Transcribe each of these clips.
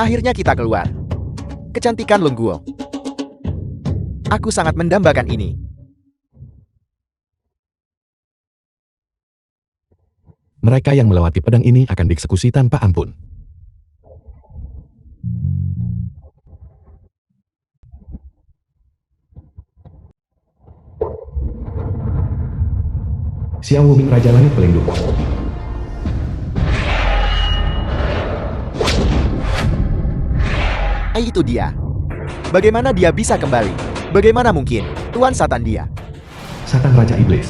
Akhirnya kita keluar. Kecantikan Lungguo. Aku sangat mendambakan ini. Mereka yang melewati pedang ini akan dieksekusi tanpa ampun. Xiao Wuming Raja Langit Pelindung. Itu dia. Bagaimana dia bisa kembali? Bagaimana mungkin? Tuan Satan dia. Satan Raja Iblis.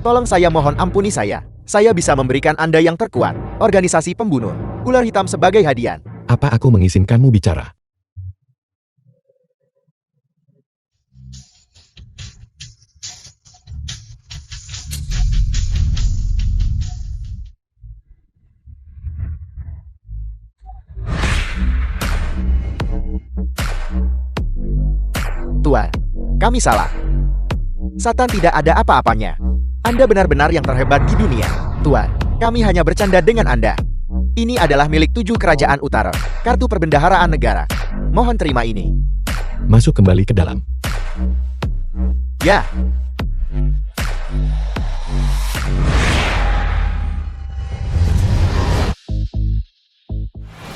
Tolong saya mohon ampuni saya. Saya bisa memberikan Anda yang terkuat. Organisasi pembunuh. Ular hitam sebagai hadiah. Apa aku mengizinkanmu bicara? Tuan, kami salah. Satan tidak ada apa-apanya. Anda benar-benar yang terhebat di dunia. Tuan, kami hanya bercanda dengan Anda. Ini adalah milik 7 kerajaan utara. Kartu perbendaharaan negara. Mohon terima ini. Masuk kembali ke dalam. Ya.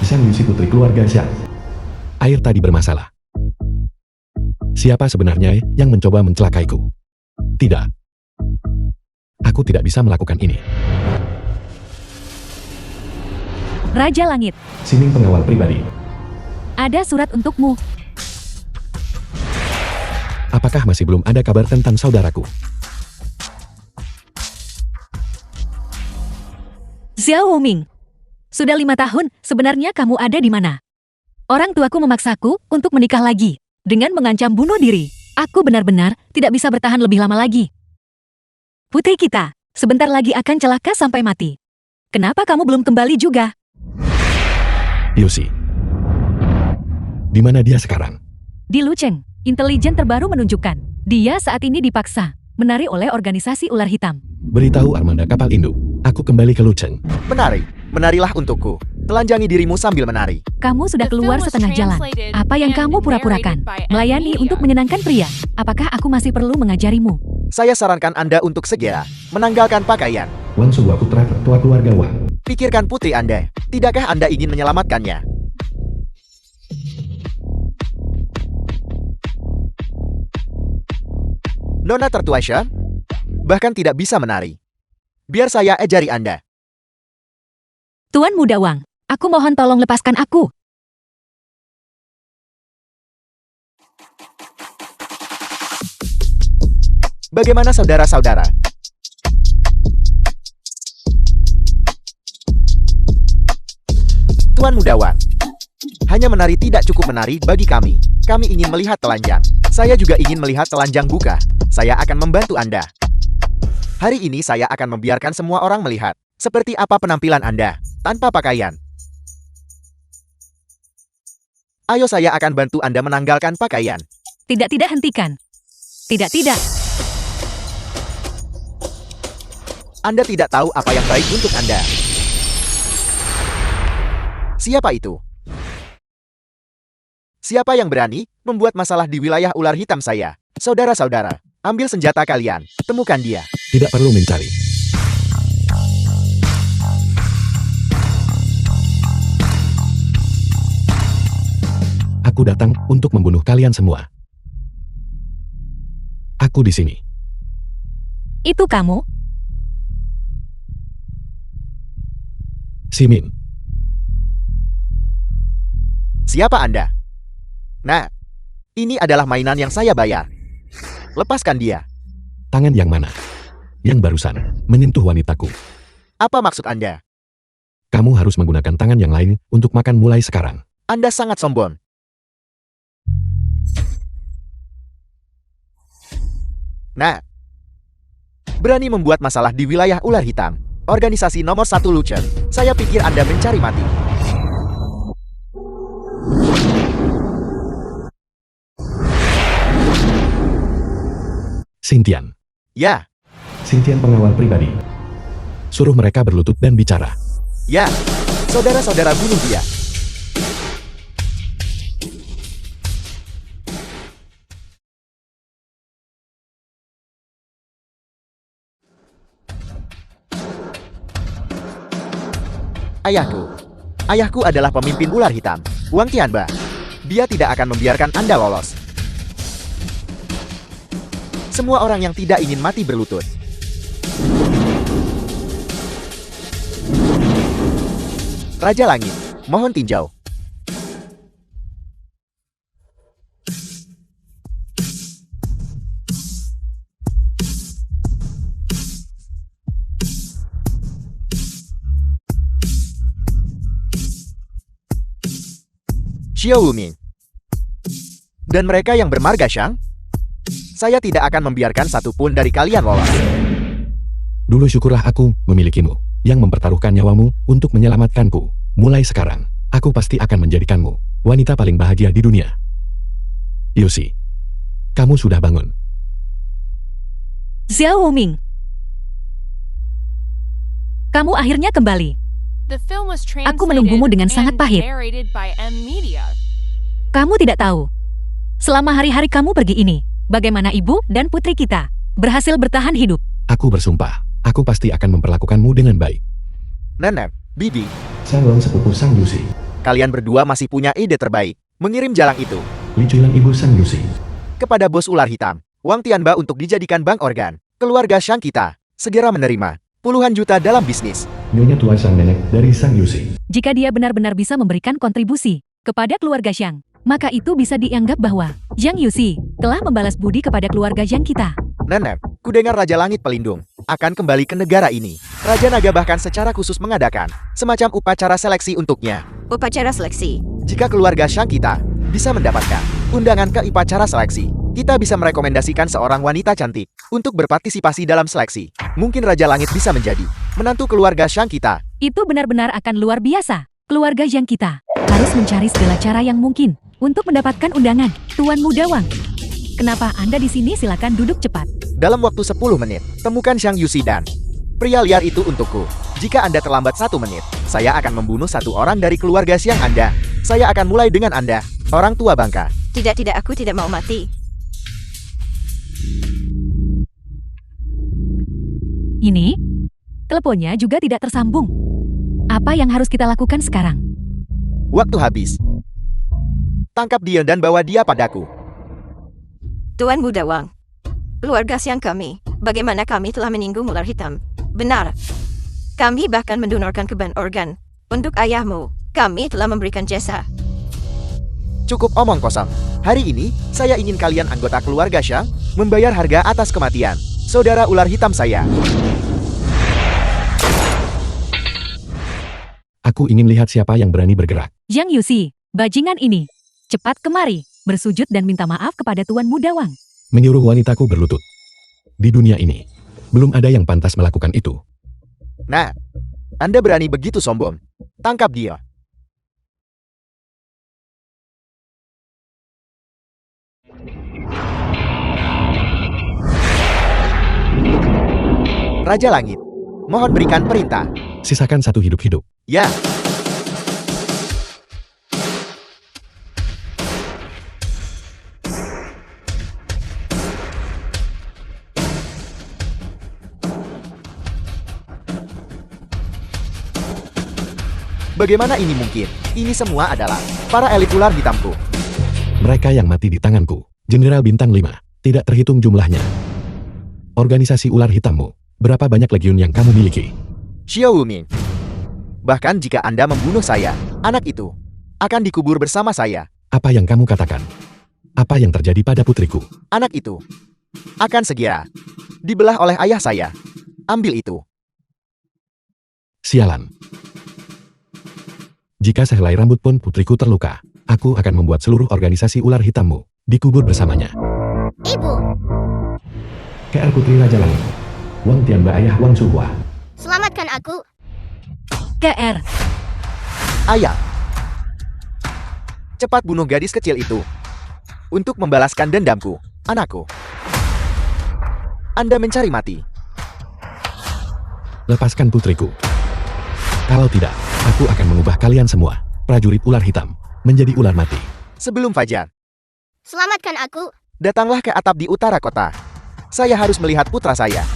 Xiang Yuxi putri keluarga Xiang. Air tadi bermasalah. Siapa sebenarnya yang mencoba mencelakaiku? Tidak. Aku tidak bisa melakukan ini. Raja Langit, Siming pengawal pribadi. ada surat untukmu. Apakah masih belum ada kabar tentang saudaraku? Xiao Wuming, sudah 5 tahun, sebenarnya kamu ada di mana? Orang tuaku memaksaku untuk menikah lagi, dengan mengancam bunuh diri. Aku benar-benar tidak bisa bertahan lebih lama lagi. Putri kita, sebentar lagi akan celaka sampai mati. Kenapa kamu belum kembali juga? Yuxi. Di mana dia sekarang? Di Lucheng, intelijen terbaru menunjukkan, dia saat ini dipaksa, menari oleh organisasi ular hitam. Beritahu armada kapal induk. Aku kembali ke Lucheng. Menari. Menarilah untukku. Telanjangi dirimu sambil menari. Kamu sudah keluar setengah jalan. Apa yang kamu pura-purakan? Melayani untuk menyenangkan pria. Apakah aku masih perlu mengajarimu? Saya sarankan Anda untuk segera menanggalkan pakaian. Wang Suwa putra tertua keluarga Wang. Pikirkan putri Anda. Tidakkah Anda ingin menyelamatkannya? Nona tertua Sha, bahkan tidak bisa menari. Biar saya ajari Anda. Tuan Muda Wang, aku mohon tolong lepaskan aku. Bagaimana saudara-saudara? Tuan Muda Wang, hanya menari tidak cukup menari bagi kami. Kami ingin melihat telanjang. Saya juga ingin melihat telanjang buka. Saya akan membantu Anda. Hari ini saya akan membiarkan semua orang melihat seperti apa penampilan Anda tanpa pakaian. Ayo, saya akan bantu Anda menanggalkan pakaian. Tidak, hentikan. Tidak. Anda tidak tahu apa yang baik untuk Anda. Siapa itu? Siapa yang berani membuat masalah di wilayah ular hitam saya? Saudara-saudara, ambil senjata kalian. Temukan dia. Tidak perlu mencari. Aku datang untuk membunuh kalian semua. Aku di sini. Itu kamu? Simin. Siapa Anda? Nah, ini adalah mainan yang saya bayar. Lepaskan dia. Tangan yang mana? Yang barusan menyentuh wanitaku. Apa maksud Anda? Kamu harus menggunakan tangan yang lain untuk makan mulai sekarang. Anda sangat sombong. Nah, berani membuat masalah di wilayah ular hitam. Organisasi nomor 1 Lucheng. Saya pikir Anda mencari mati. Xintian. Ya, Xintian pengawal pribadi. Suruh mereka berlutut dan bicara. ya. Saudara-saudara bunuh dia. Ayahku. Ayahku adalah pemimpin ular hitam, Wang Tianba. Dia tidak akan membiarkan Anda lolos. Semua orang yang tidak ingin mati berlutut. Raja Langit, mohon tinjau. Xiao Wuming. Dan mereka yang bermarga Shang? Saya tidak akan membiarkan satupun dari kalian lolos. Dulu syukurlah aku memilikimu, yang mempertaruhkan nyawamu untuk menyelamatkanku. Mulai sekarang, aku pasti akan menjadikanmu wanita paling bahagia di dunia. Yusi, kamu sudah bangun. Xiao Wuming. Kamu akhirnya kembali. Aku menunggumu dengan sangat pahit. Kamu tidak tahu. Selama hari-hari kamu pergi ini, bagaimana ibu dan putri kita berhasil bertahan hidup. Aku bersumpah, aku pasti akan memperlakukanmu dengan baik. Nenek, Bibi, Salam sepupu Sang Yusi. kalian berdua masih punya ide terbaik. Mengirim jalang itu Licuilan ibu Sang Yusi. kepada bos ular hitam, Wang Tianba untuk dijadikan bank organ. Keluarga Shang kita segera menerima puluhan juta dalam bisnis. Nyonya tua sang nenek dari Sang Yusi. Jika dia benar-benar bisa memberikan kontribusi kepada keluarga Xiang, maka itu bisa dianggap bahwa Zhang Yuxi telah membalas budi kepada keluarga Zhang kita. Nenek, kudengar Raja Langit Pelindung akan kembali ke negara ini. Raja Naga bahkan secara khusus mengadakan semacam upacara seleksi untuknya. Upacara seleksi. Jika keluarga Shang kita bisa mendapatkan undangan ke upacara seleksi, kita bisa merekomendasikan seorang wanita cantik untuk berpartisipasi dalam seleksi. Mungkin Raja Langit bisa menjadi menantu keluarga Shang kita. Itu benar-benar akan luar biasa. Keluarga Zhang kita harus mencari segala cara yang mungkin untuk mendapatkan undangan. Tuan Muda Wang, kenapa Anda di sini? Silakan duduk cepat. Dalam waktu 10 menit, temukan Shang Yuxi dan pria liar itu untukku. Jika Anda terlambat 1 menit, saya akan membunuh 1 orang dari keluarga Xiang Anda. Saya akan mulai dengan Anda, orang tua bangka. Tidak, aku tidak mau mati. Ini, teleponnya juga tidak tersambung. Apa yang harus kita lakukan sekarang? Waktu habis. Tangkap dia dan bawa dia padaku. Tuan Muda Wang. Keluarga Siang kami, bagaimana kami telah menyinggung ular hitam. Benar. Kami bahkan mendonorkan keban organ. Untuk ayahmu, kami telah memberikan jasa. Cukup omong kosong. Hari ini, saya ingin kalian anggota keluarga Shang membayar harga atas kematian saudara ular hitam saya. Aku ingin lihat siapa yang berani bergerak. Zhang Yuxi, bajingan ini, cepat kemari, bersujud dan minta maaf kepada Tuan Muda Wang. Menyuruh wanitaku berlutut. Di dunia ini, belum ada yang pantas melakukan itu. Nah, Anda berani begitu sombong. Tangkap dia. Raja Langit, mohon berikan perintah. Sisakan 1 hidup-hidup. Ya. Bagaimana ini mungkin? Ini semua adalah para elit ular hitamku. Mereka yang mati di tanganku, Jenderal Bintang 5, tidak terhitung jumlahnya. Organisasi ular hitammu, berapa banyak legiun yang kamu miliki? Xiao Wuming. Bahkan jika Anda membunuh saya, anak itu akan dikubur bersama saya. Apa yang kamu katakan? Apa yang terjadi pada putriku? Anak itu akan segera dibelah oleh ayah saya. Ambil itu. Sialan. Jika sehelai rambut pun putriku terluka, aku akan membuat seluruh organisasi ular hitammu dikubur bersamanya. Ibu, KR Putri Raja Langit. Wang Tianba ayah Wang Suhua. selamatkan aku. KR, Ayah. Cepat bunuh gadis kecil itu untuk membalaskan dendamku, anakku. Anda mencari mati. Lepaskan putriku. Kalau tidak, aku akan mengubah kalian semua, prajurit ular hitam, menjadi ular mati. Sebelum fajar, Selamatkan aku. datanglah ke atap di utara kota. Saya harus melihat putra saya.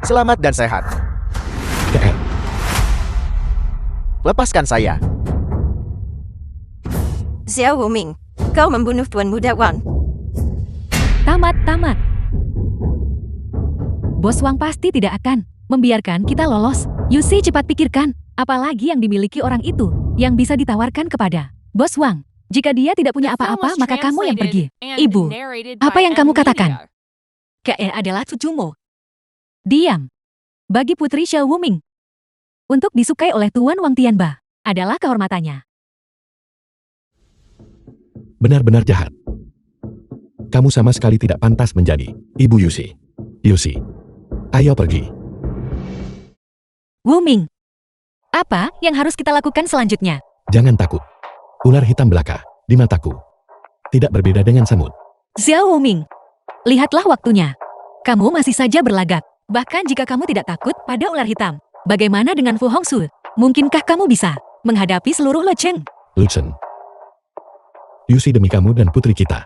Selamat dan sehat. KR. Lepaskan saya. Xiao Wuming, kau membunuh Tuan Muda Wang. Tamat. Bos Wang pasti tidak akan membiarkan kita lolos. Yusi, cepat pikirkan, apalagi yang dimiliki orang itu yang bisa ditawarkan kepada Bos Wang. Jika dia tidak punya apa-apa, maka kamu yang pergi. Ibu, apa yang kamu katakan? KR adalah cucumu. Diam. Bagi Putri Xiao Wuming, untuk disukai oleh Tuan Wang Tianba adalah kehormatannya. Benar-benar jahat. Kamu sama sekali tidak pantas menjadi Ibu Yusi. Yusi, ayo pergi. Wuming, apa yang harus kita lakukan selanjutnya? Jangan takut. Ular hitam belaka di mataku. Tidak berbeda dengan semut. Xiao Wuming, lihatlah waktunya. Kamu masih saja berlagak. Bahkan jika kamu tidak takut pada ular hitam, bagaimana dengan Fu Hongxue? Mungkinkah kamu bisa menghadapi seluruh Lecheng? Lutzen. Yusi demi kamu dan putri kita.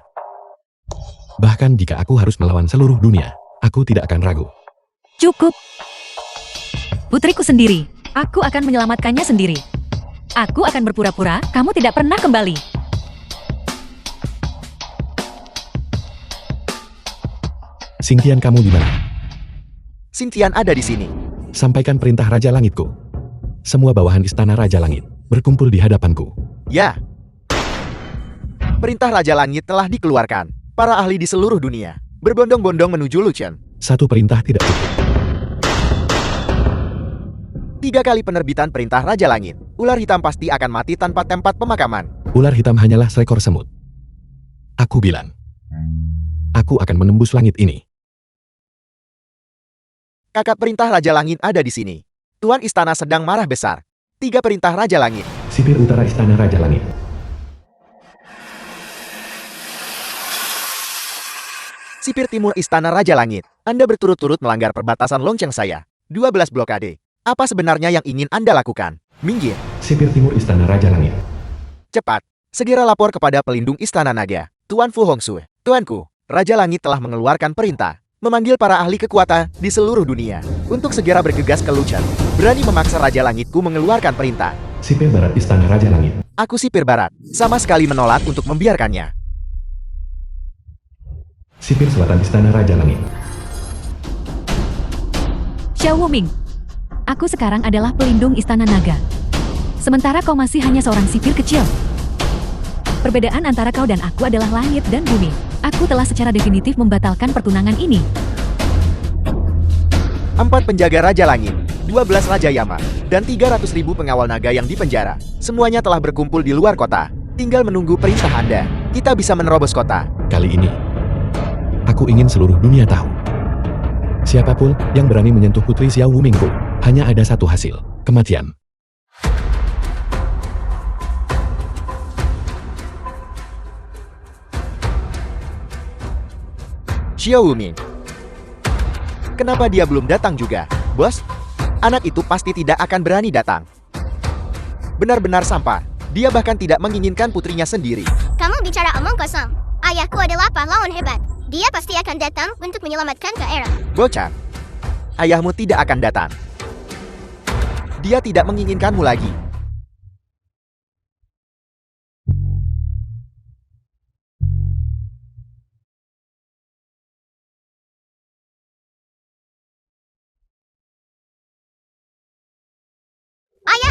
Bahkan jika aku harus melawan seluruh dunia, aku tidak akan ragu. Cukup. Putriku sendiri. Aku akan menyelamatkannya sendiri. Aku akan berpura-pura kamu tidak pernah kembali. Xingtian, kamu di mana? Xingtian ada di sini. Sampaikan perintah Raja Langitku. Semua bawahan istana Raja Langit berkumpul di hadapanku. Ya. Perintah Raja Langit telah dikeluarkan. Para ahli di seluruh dunia berbondong-bondong menuju Luchen. Satu perintah tidak cukup. 3 kali penerbitan perintah Raja Langit. Ular hitam pasti akan mati tanpa tempat pemakaman. Ular hitam hanyalah seekor semut. Aku bilang, aku akan menembus langit ini. Kakak perintah Raja Langit ada di sini. Tuan istana sedang marah besar. 3 perintah Raja Langit. Sipir utara istana Raja Langit. Sipir timur istana Raja Langit. Anda berturut-turut melanggar perbatasan lonceng saya. 12 blokade. Apa sebenarnya yang ingin Anda lakukan? Minggir. Sipir timur istana Raja Langit. Cepat. Segera lapor kepada pelindung istana naga. Tuan Fu Hongxue. Tuanku, Raja Langit telah mengeluarkan perintah. Memanggil para ahli kekuatan di seluruh dunia. Untuk segera bergegas ke Luchen. Berani memaksa Raja Langitku mengeluarkan perintah. Sipir barat istana Raja Langit. Aku sipir barat. Sama sekali menolak untuk membiarkannya. Sipir selatan istana Raja Langit. Xiao Wuming, aku sekarang adalah pelindung istana naga. Sementara kau masih hanya seorang sipir kecil. Perbedaan antara kau dan aku adalah langit dan bumi. Aku telah secara definitif membatalkan pertunangan ini. 4 penjaga Raja Langit, 12 Raja Yama, dan 300.000 pengawal naga yang dipenjara. Semuanya telah berkumpul di luar kota. Tinggal menunggu perintah Anda. Kita bisa menerobos kota. Kali ini, aku ingin seluruh dunia tahu. Siapapun yang berani menyentuh putri Xiao Wumingku, hanya ada satu hasil, kematian. Xiao Wuming. Kenapa dia belum datang juga? Bos, anak itu pasti tidak akan berani datang. Benar-benar sampah. Dia bahkan tidak menginginkan putrinya sendiri. Kamu bicara omong kosong. Ayahku adalah pahlawan hebat. Dia pasti akan datang untuk menyelamatkan daerah. Bocah, ayahmu tidak akan datang. Dia tidak menginginkanmu lagi.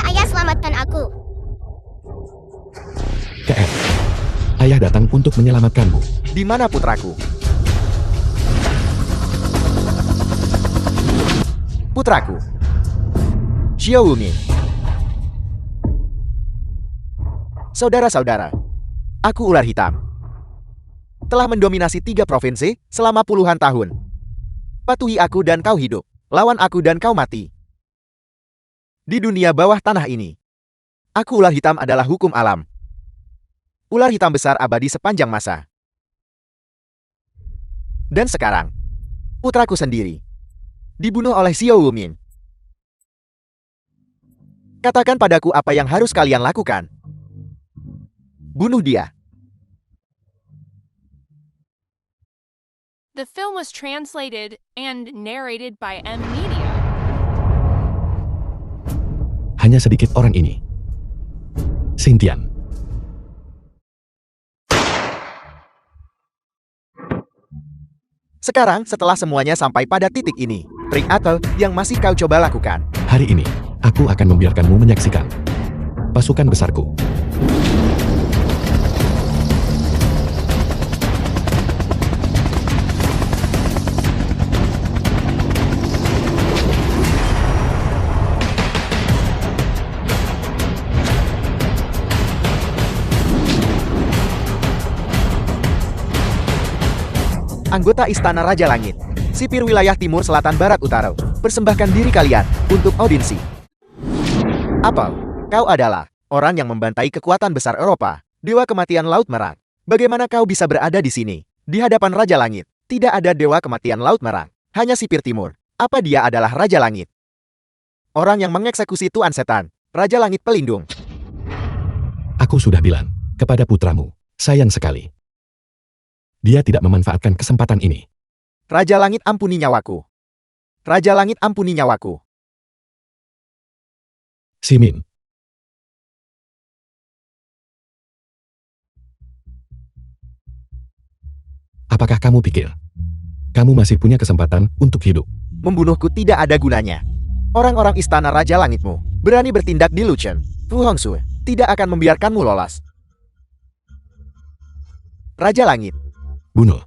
Ayah, selamatkan aku. KF. Ayah datang untuk menyelamatkanmu. Di mana putraku? Putraku. Xiao Wuming. Saudara-saudara, aku ular hitam. Telah mendominasi 3 provinsi selama puluhan tahun. Patuhi aku dan kau hidup. Lawan aku dan kau mati. Di dunia bawah tanah ini, aku ular hitam adalah hukum alam. Ular hitam besar abadi sepanjang masa. Dan sekarang, putraku sendiri. Dibunuh oleh Xiao Wumin. Katakan padaku apa yang harus kalian lakukan. Bunuh dia. The film was translated and narrated by M Media. Hanya sedikit orang ini. Xintian. Sekarang, setelah semuanya sampai pada titik ini, trik apa yang masih kau coba lakukan? Hari ini, aku akan membiarkanmu menyaksikan pasukan besarku. Anggota Istana Raja Langit, sipir wilayah timur selatan barat utara, persembahkan diri kalian untuk audiensi. Apa? Kau adalah orang yang membantai kekuatan besar Eropa, Dewa Kematian Laut Merah. Bagaimana kau bisa berada di sini? Di hadapan Raja Langit, tidak ada Dewa Kematian Laut Merah, hanya sipir timur. Apa dia adalah Raja Langit? Orang yang mengeksekusi Tuan Setan, Raja Langit Pelindung. Aku sudah bilang kepada putramu, sayang sekali. Dia tidak memanfaatkan kesempatan ini. Raja Langit ampuni nyawaku. Raja Langit ampuni nyawaku. Simin. Apakah kamu pikir kamu masih punya kesempatan untuk hidup? Membunuhku tidak ada gunanya. Orang-orang Istana Raja Langitmu berani bertindak di Luchen. Fu Hongxue tidak akan membiarkanmu lolos. Raja Langit. Bunuh.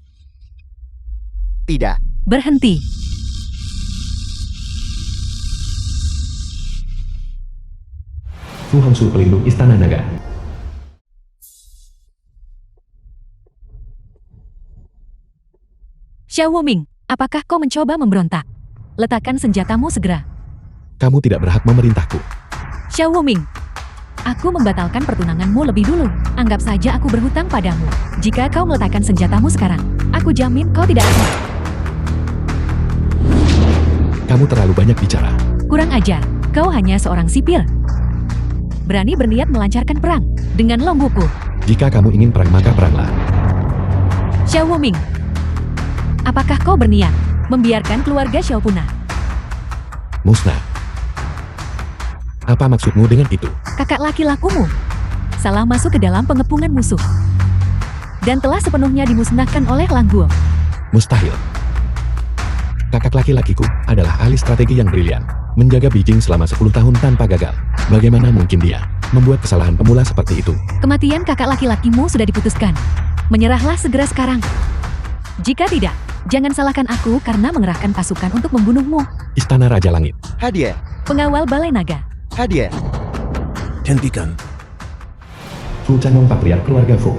Tidak. Berhenti. Fu Hongxue pelindung Istana Naga. Xiao Wuming, apakah kau mencoba memberontak? Letakkan senjatamu segera. Kamu tidak berhak memerintahku. Xiao Wuming, aku membatalkan pertunanganmu lebih dulu. Anggap saja aku berhutang padamu. Jika kau meletakkan senjatamu sekarang, aku jamin kau tidak akan. Kamu terlalu banyak bicara. Kurang ajar, kau hanya seorang sipir. Berani berniat melancarkan perang dengan longguku. Jika kamu ingin perang maka peranglah. Xiao Wuming, apakah kau berniat membiarkan keluarga Xiao punah? Musnah. Apa maksudmu dengan itu? Kakak laki-lakumu salah masuk ke dalam pengepungan musuh dan telah sepenuhnya dimusnahkan oleh Langguo. Mustahil. Kakak laki-lakiku adalah ahli strategi yang brilian. Menjaga Beijing selama 10 tahun tanpa gagal. Bagaimana mungkin dia membuat kesalahan pemula seperti itu? Kematian kakak laki-lakimu sudah diputuskan. Menyerahlah segera sekarang. Jika tidak, jangan salahkan aku karena mengerahkan pasukan untuk membunuhmu. Istana Raja Langit. Hadiah. Pengawal Balai Naga. Hadiah. Hentikan. Fu Changnong Patriark keluarga Fu.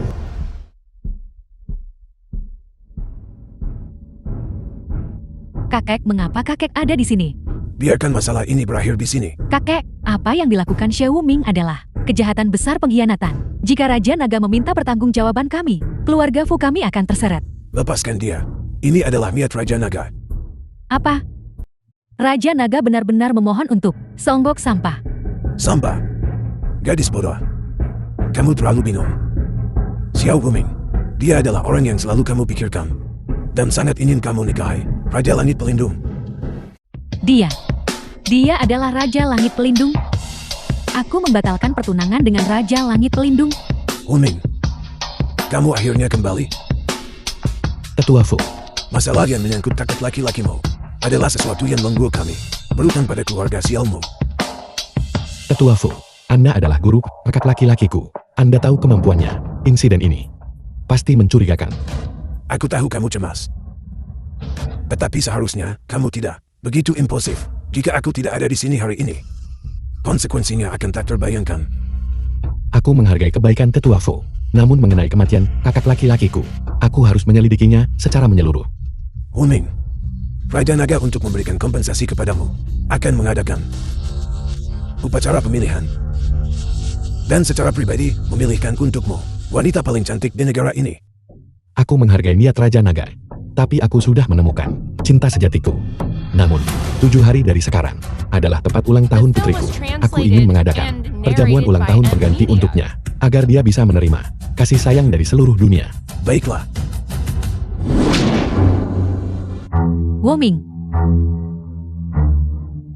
Kakek, mengapa kakek ada di sini? Biarkan masalah ini berakhir di sini. Kakek, apa yang dilakukan Xiao Wuming adalah kejahatan besar pengkhianatan. Jika Raja Naga meminta pertanggungjawaban kami, keluarga Fu kami akan terseret. Lepaskan dia. Ini adalah niat Raja Naga. Apa? Raja Naga benar-benar memohon untuk songgok sampah. Sampah. Gadis bodoh. Kamu terlalu bingung. Xiao Wuming. Dia adalah orang yang selalu kamu pikirkan. Dan sangat ingin kamu nikahi. Raja Langit Pelindung. Dia adalah Raja Langit Pelindung. Aku membatalkan pertunangan dengan Raja Langit Pelindung. Wuming. Kamu akhirnya kembali. Tetua Fu. Masalah yang menyangkut kakak laki-lakimu adalah sesuatu yang mengganggu kami. Berhutang pada keluarga sialmu. Tetua Fu. Anda adalah guru kakak laki-lakiku. Anda tahu kemampuannya. Insiden ini pasti mencurigakan. Aku tahu kamu cemas. Tetapi seharusnya kamu tidak begitu impulsif. Jika aku tidak ada di sini hari ini, konsekuensinya akan tak terbayangkan. Aku menghargai kebaikan Tetua Fu. Namun mengenai kematian kakak laki-lakiku, aku harus menyelidikinya secara menyeluruh. Wuming. Raja Naga untuk memberikan kompensasi kepadamu akan mengadakan upacara pemilihan. Dan secara pribadi memilihkan untukmu wanita paling cantik di negara ini. Aku menghargai niat Raja Naga. Tapi aku sudah menemukan cinta sejatiku. Namun, 7 hari dari sekarang adalah tepat ulang tahun putriku. Aku ingin mengadakan perjamuan ulang tahun berganti untuknya, agar dia bisa menerima kasih sayang dari seluruh dunia. Baiklah. Wuming,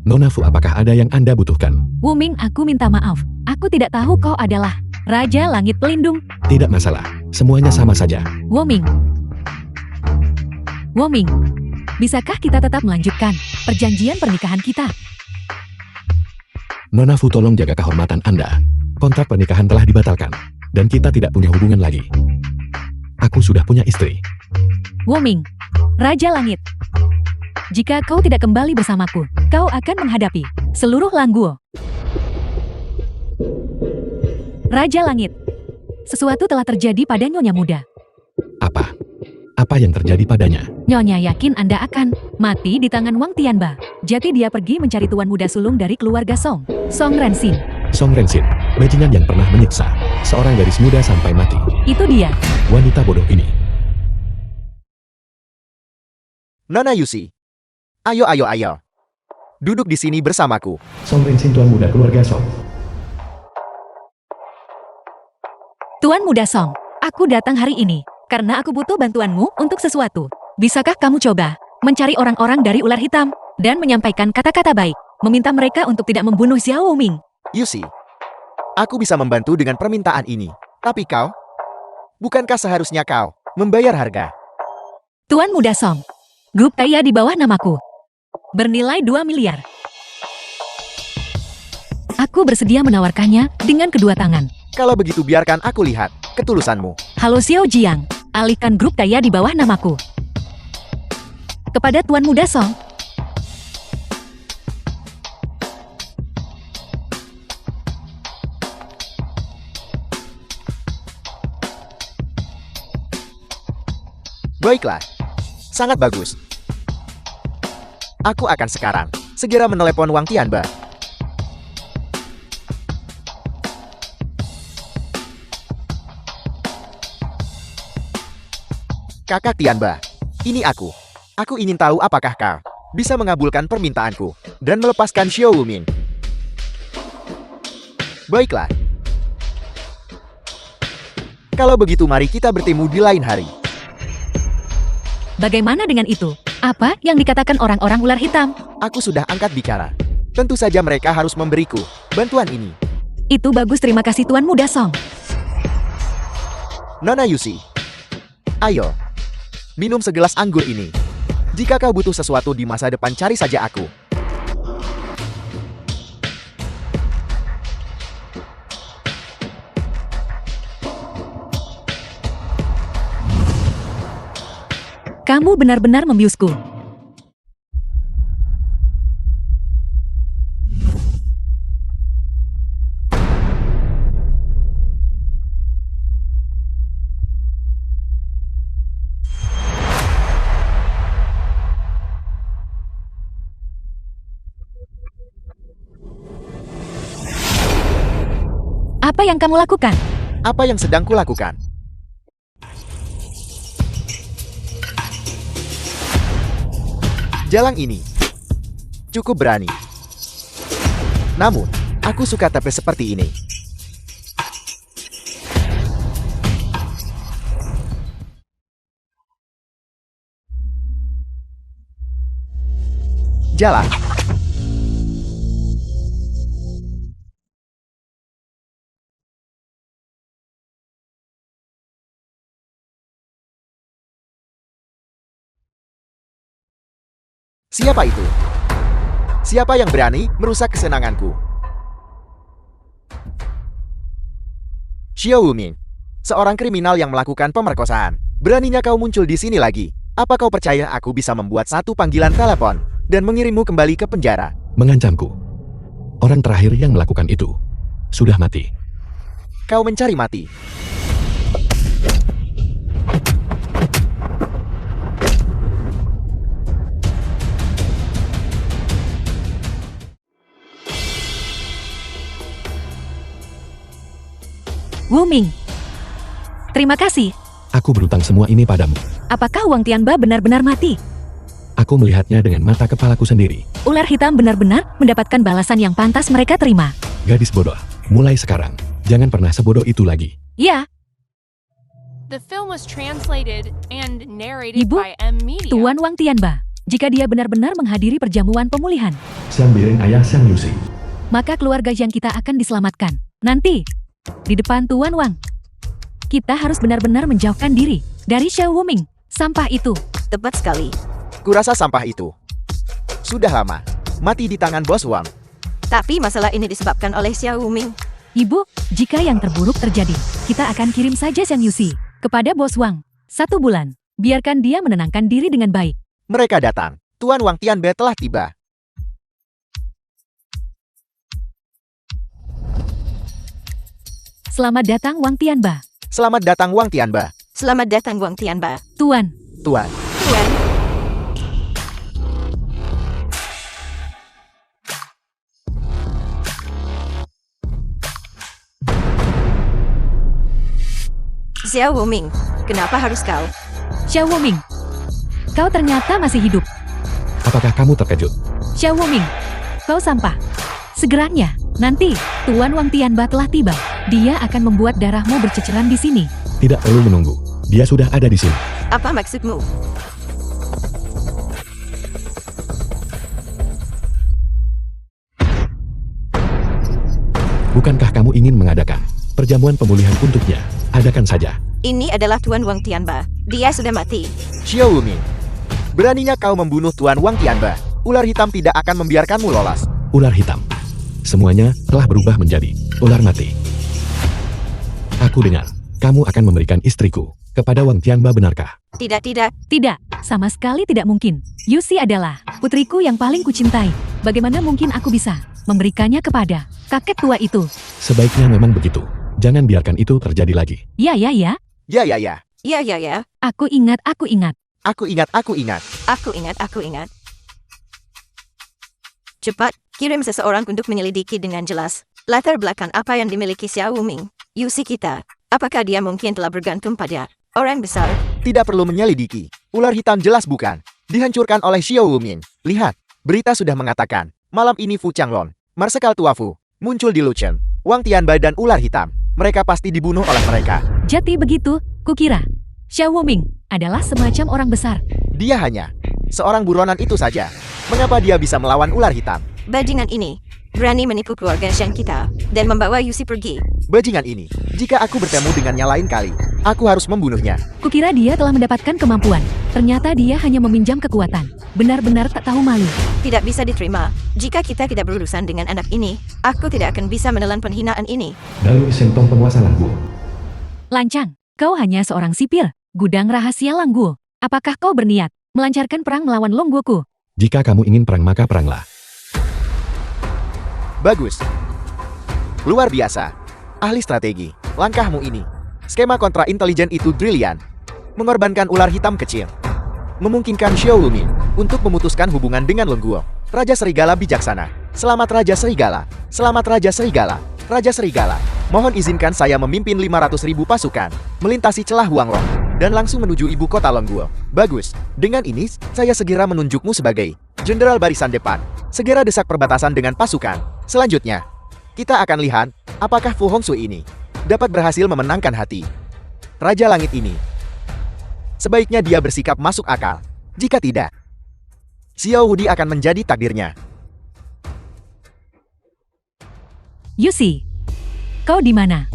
Nona Fu, apakah ada yang Anda butuhkan? Wuming, aku minta maaf. Aku tidak tahu kau adalah Raja Langit Pelindung. Tidak masalah, semuanya sama saja. Wuming. Wuming, bisakah kita tetap melanjutkan perjanjian pernikahan kita? Nona Fu, tolong jaga kehormatan Anda. Kontrak pernikahan telah dibatalkan, dan kita tidak punya hubungan lagi. Aku sudah punya istri. Wuming, Raja Langit. Jika kau tidak kembali bersamaku, kau akan menghadapi seluruh Langguo. Raja Langit, sesuatu telah terjadi pada Nyonya Muda. Apa? Apa yang terjadi padanya? Nyonya yakin Anda akan mati di tangan Wang Tianba. Jadi dia pergi mencari tuan muda sulung dari keluarga Song, Song Rensin. Song Rensin, bajingan yang pernah menyiksa seorang gadis muda sampai mati. Itu dia. Wanita bodoh ini. Nona Yusi. Ayo. Duduk di sini bersamaku. Song Rensin, tuan muda keluarga Song. Tuan muda Song, aku datang hari ini karena aku butuh bantuanmu untuk sesuatu. Bisakah kamu coba mencari orang-orang dari ular hitam dan menyampaikan kata-kata baik, meminta mereka untuk tidak membunuh Xiao Wuming? Yusi. Aku bisa membantu dengan permintaan ini. Tapi kau? Bukankah seharusnya kau membayar harga? Tuan muda Song, grup kaya di bawah namaku bernilai 2 miliar. Aku bersedia menawarkannya dengan kedua tangan. Kalau begitu biarkan aku lihat ketulusanmu. Halo Xiao Jiang, alihkan grup kaya di bawah namaku kepada Tuan Muda Song. Baiklah. Sangat bagus. Aku akan sekarang segera menelepon Wang Tianba. Kakak Tianba, ini aku. Aku ingin tahu apakah kau bisa mengabulkan permintaanku dan melepaskan Xiao Wuming. Baiklah. Kalau begitu mari kita bertemu di lain hari. Bagaimana dengan itu? Apa yang dikatakan orang-orang ular hitam? Aku sudah angkat bicara. Tentu saja mereka harus memberiku bantuan ini. Itu bagus, terima kasih Tuan Muda Song. Nona Yusi, ayo, minum segelas anggur ini. Jika kau butuh sesuatu di masa depan, cari saja aku. Kamu benar-benar membiusku. Apa yang kamu lakukan? Apa yang sedang kulakukan? Jalang ini cukup berani. Namun, aku suka tape seperti ini. Jalang. Siapa itu? Siapa yang berani merusak kesenanganku? Xiao Wuming, seorang kriminal yang melakukan pemerkosaan. Beraninya kau muncul di sini lagi. Apa kau percaya aku bisa membuat satu panggilan telepon dan mengirimmu kembali ke penjara? Mengancamku. Orang terakhir yang melakukan itu sudah mati. Kau mencari mati. Wuming, terima kasih. Aku berutang semua ini padamu. Apakah Wang Tianba benar-benar mati? Aku melihatnya dengan mata kepalaku sendiri. Ular hitam benar-benar mendapatkan balasan yang pantas mereka terima. Gadis bodoh, mulai sekarang, jangan pernah sebodoh itu lagi. Ya, The film was translated and narrated Ibu, by M Media. Tuan Wang Tianba. Jika dia benar-benar menghadiri perjamuan pemulihan, Sambirin ayah Sang Yusi. maka keluarga yang kita akan diselamatkan. Nanti, di depan Tuan Wang, kita harus benar-benar menjauhkan diri dari Xiao Wuming, sampah itu. Tepat sekali. Kurasa sampah itu sudah lama mati di tangan Bos Wang. Tapi masalah ini disebabkan oleh Xiao Wuming. Ibu, jika yang terburuk terjadi, kita akan kirim saja Xiang Yusi kepada Bos Wang. 1 bulan, biarkan dia menenangkan diri dengan baik. Mereka datang. Tuan Wang Tianbe telah tiba. Selamat datang Wang Tianba. Selamat datang Wang Tianba. Selamat datang Wang Tianba. Tuan, Tuan, Tuan, Xiao Wuming, kenapa harus kau? Xiao Wuming, kau ternyata masih hidup. Apakah kamu terkejut? Xiao Wuming, kau sampah. Segeranya, nanti, Tuan Wang Tianba telah tiba. Dia akan membuat darahmu berceceran di sini. Tidak perlu menunggu. Dia sudah ada di sini. Apa maksudmu? Bukankah kamu ingin mengadakan perjamuan pemulihan untuknya? Adakan saja. Ini adalah Tuan Wang Tianba. Dia sudah mati. Xiao Wuming. Beraninya kau membunuh Tuan Wang Tianba. Ular hitam tidak akan membiarkanmu lolos. Ular hitam. Semuanya telah berubah menjadi ular mati. Aku dengar, kamu akan memberikan istriku kepada Wang Tianba, benarkah? Tidak, tidak. Tidak, sama sekali tidak mungkin. Yusi adalah putriku yang paling kucintai. Bagaimana mungkin aku bisa memberikannya kepada kakek tua itu? Sebaiknya memang begitu. Jangan biarkan itu terjadi lagi. Ya, ya, ya. Ya, ya, ya. Ya, ya, ya. Aku ingat, aku ingat. Aku ingat, aku ingat. Aku ingat, aku ingat. Cepat, kirim seseorang untuk menyelidiki dengan jelas latar belakang apa yang dimiliki Xiao Wuming. Yusi kita, apakah dia mungkin telah bergantung pada orang besar? Tidak perlu menyelidiki. Ular hitam jelas bukan. Dihancurkan oleh Xiao Wuming. Lihat, berita sudah mengatakan, malam ini Fu Changlong, Marsekal Tua Fu, muncul di Luchen. Wang Tianba dan ular hitam. Mereka pasti dibunuh oleh mereka. Jadi begitu, kukira. Xiao Wuming adalah semacam orang besar. Dia hanya seorang buronan itu saja. Mengapa dia bisa melawan ular hitam? Bajingan ini berani menipu keluarga Shang kita dan membawa Yusi pergi. Bajingan ini, jika aku bertemu dengannya lain kali, aku harus membunuhnya. Kukira dia telah mendapatkan kemampuan. Ternyata dia hanya meminjam kekuatan. Benar-benar tak tahu malu. Tidak bisa diterima. Jika kita tidak berurusan dengan anak ini, aku tidak akan bisa menelan penghinaan ini. Lalu sentong penguasa Langguo. Lancang, kau hanya seorang sipir. Gudang rahasia Langguo. Apakah kau berniat melancarkan perang melawan Longguoku? Jika kamu ingin perang maka peranglah. Bagus. Luar biasa. Ahli strategi. Langkahmu ini. Skema kontra intelijen itu brilian. Mengorbankan ular hitam kecil. Memungkinkan Xiao Wuming untuk memutuskan hubungan dengan Longguo. Raja Serigala bijaksana. Selamat Raja Serigala. Selamat Raja Serigala. Raja Serigala. Mohon izinkan saya memimpin 500.000 pasukan. Melintasi celah Huanglong. Dan langsung menuju ibu kota Longguo. Bagus. Dengan ini, saya segera menunjukmu sebagai Jenderal Barisan Depan. Segera desak perbatasan dengan pasukan. Selanjutnya, kita akan lihat apakah Fu Hongxue ini dapat berhasil memenangkan hati Raja Langit ini. Sebaiknya dia bersikap masuk akal. Jika tidak, Xiao Hudi akan menjadi takdirnya. Yusi, kau di mana?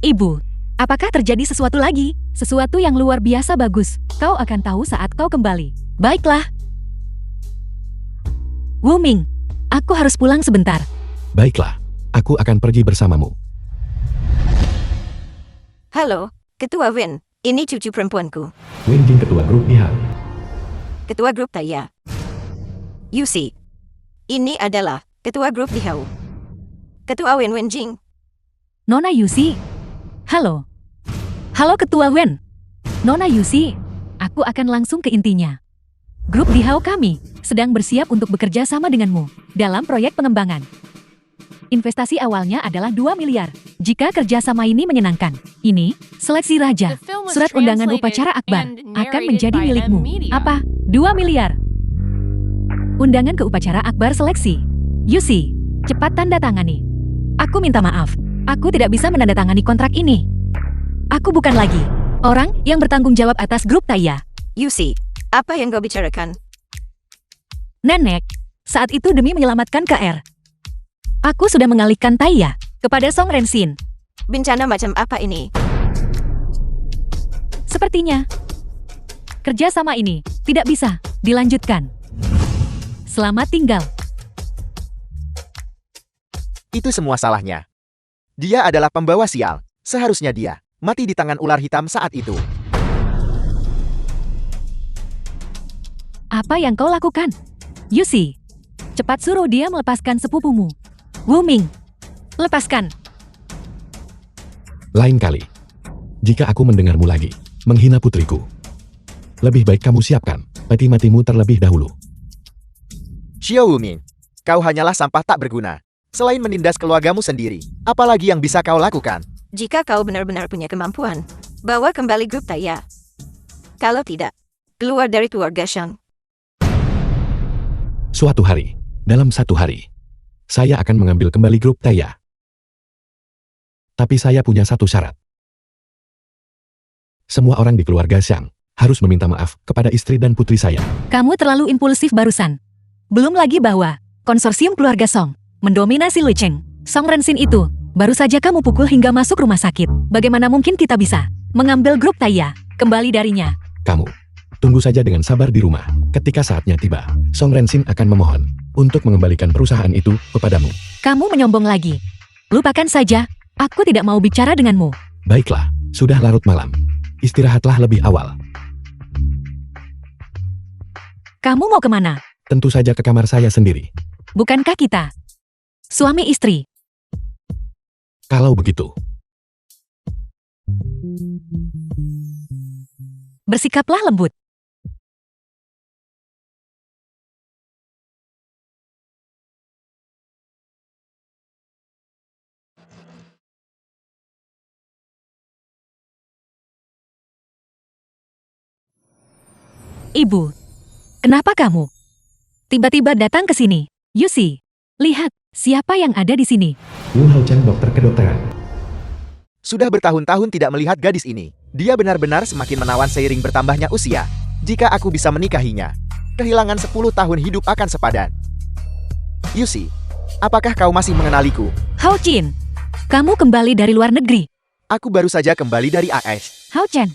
Ibu, apakah terjadi sesuatu lagi? Sesuatu yang luar biasa bagus. Kau akan tahu saat kau kembali. Baiklah. Wuming, aku harus pulang sebentar. Baiklah, aku akan pergi bersamamu. Halo, Ketua Wen. Ini cucu perempuanku. Wenjing ketua grup Ihao. Ketua grup Taya. Yusi. Ini adalah Ketua grup Dihau. Ketua Wen Wenjing. Nona Yusi. Halo. Halo Ketua Wen. Nona Yusi, aku akan langsung ke intinya. Grup Dihau kami sedang bersiap untuk bekerja sama denganmu dalam proyek pengembangan. Investasi awalnya adalah 2 miliar. Jika kerjasama ini menyenangkan, ini Seleksi Raja. The film was Surat undangan translated upacara Akbar and akan narrated menjadi by milikmu. M Media. Apa? 2 miliar. Undangan ke upacara Akbar seleksi. Yusi, cepat tanda tangani. Aku minta maaf. Aku tidak bisa menandatangani kontrak ini. Aku bukan lagi orang yang bertanggung jawab atas grup Taya. Yusi, apa yang kau bicarakan? Nenek, saat itu demi menyelamatkan KR. Aku sudah mengalihkan Taya kepada Song Rensin. Bencana macam apa ini? Sepertinya, kerjasama ini tidak bisa dilanjutkan. Selamat tinggal. Itu semua salahnya. Dia adalah pembawa sial. Seharusnya dia mati di tangan ular hitam saat itu. Apa yang kau lakukan? Yusi, cepat suruh dia melepaskan sepupumu. Wu Ming, lepaskan. Lain kali, jika aku mendengarmu lagi menghina putriku, lebih baik kamu siapkan peti matimu terlebih dahulu. Xiao Wuming, kau hanyalah sampah tak berguna. Selain menindas keluargamu sendiri, apalagi yang bisa kau lakukan? Jika kau benar-benar punya kemampuan, bawa kembali grup Taya. Kalau tidak, keluar dari keluarga Shang. Suatu hari, dalam 1 hari, saya akan mengambil kembali grup Taya. Tapi saya punya satu syarat. Semua orang di keluarga Xiang harus meminta maaf kepada istri dan putri saya. Kamu terlalu impulsif barusan. Belum lagi bahwa konsorsium keluarga Song mendominasi Lu Cheng. Song Rensin itu baru saja kamu pukul hingga masuk rumah sakit. Bagaimana mungkin kita bisa mengambil grup Taya kembali darinya? Kamu, tunggu saja dengan sabar di rumah. Ketika saatnya tiba, Song Rensin akan memohon untuk mengembalikan perusahaan itu kepadamu. Kamu menyombong lagi. Lupakan saja, aku tidak mau bicara denganmu. Baiklah, sudah larut malam. Istirahatlah lebih awal. Kamu mau kemana? Tentu saja ke kamar saya sendiri. Bukankah kita suami istri? Kalau begitu, Bersikaplah lembut. Ibu, kenapa kamu tiba-tiba datang ke sini? Yusi, lihat siapa yang ada di sini. Wu Hao Chang, dokter kedokteran. Sudah bertahun-tahun tidak melihat gadis ini. Dia benar-benar semakin menawan seiring bertambahnya usia. Jika aku bisa menikahinya, kehilangan 10 tahun hidup akan sepadan. Yusi, apakah kau masih mengenaliku? Hao Chin, kamu kembali dari luar negeri. Aku baru saja kembali dari AS. Hao Chen.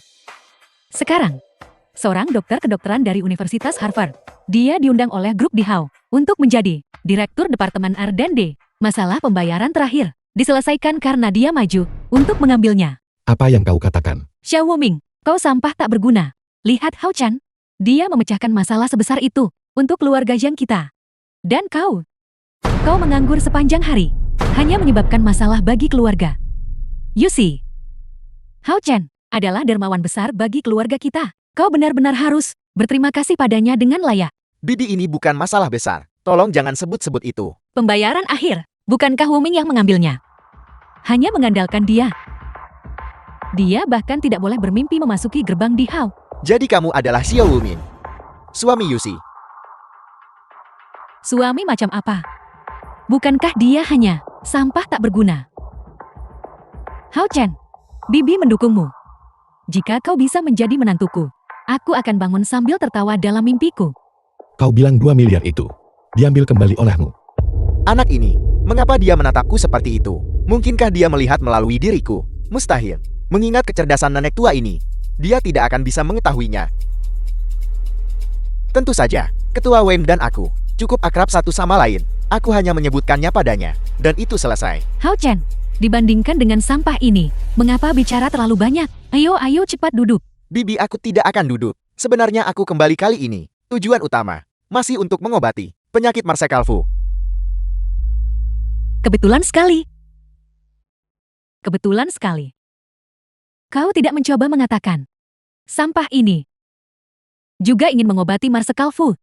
Sekarang, seorang dokter kedokteran dari Universitas Harvard. Dia diundang oleh grup di Hao untuk menjadi Direktur Departemen R&D. Masalah pembayaran terakhir diselesaikan karena dia maju untuk mengambilnya. Apa yang kau katakan? Xiao Wuming, kau sampah tak berguna. Lihat Hao Chan. Dia memecahkan masalah sebesar itu untuk keluarga Zhang kita. Dan kau menganggur sepanjang hari. Hanya menyebabkan masalah bagi keluarga. Yusi, Hao Chan adalah dermawan besar bagi keluarga kita. Kau benar-benar harus berterima kasih padanya dengan layak. Bibi ini bukan masalah besar. Tolong jangan sebut-sebut itu. Pembayaran akhir, bukankah Wuming yang mengambilnya? Hanya mengandalkan dia. Dia bahkan tidak boleh bermimpi memasuki gerbang di Hao. Jadi kamu adalah Xiao Wuming, suami Yusi. Suami macam apa? Bukankah dia hanya sampah tak berguna? Hao Chen, Bibi mendukungmu. Jika kau bisa menjadi menantuku, aku akan bangun sambil tertawa dalam mimpiku. Kau bilang 2 miliar itu diambil kembali olehmu. Anak ini, mengapa dia menatapku seperti itu? Mungkinkah dia melihat melalui diriku? Mustahil. Mengingat kecerdasan nenek tua ini, dia tidak akan bisa mengetahuinya. Tentu saja, Ketua Wem dan aku cukup akrab satu sama lain. Aku hanya menyebutkannya padanya, dan itu selesai. Hao Chen, dibandingkan dengan sampah ini, mengapa bicara terlalu banyak? Ayo cepat duduk. Bibi, aku tidak akan duduk. Sebenarnya aku kembali kali ini. Tujuan utama masih untuk mengobati penyakit Marsekalfu. Kebetulan sekali. Kebetulan sekali. Kau tidak mencoba mengatakan, sampah ini juga ingin mengobati Marsekalfu.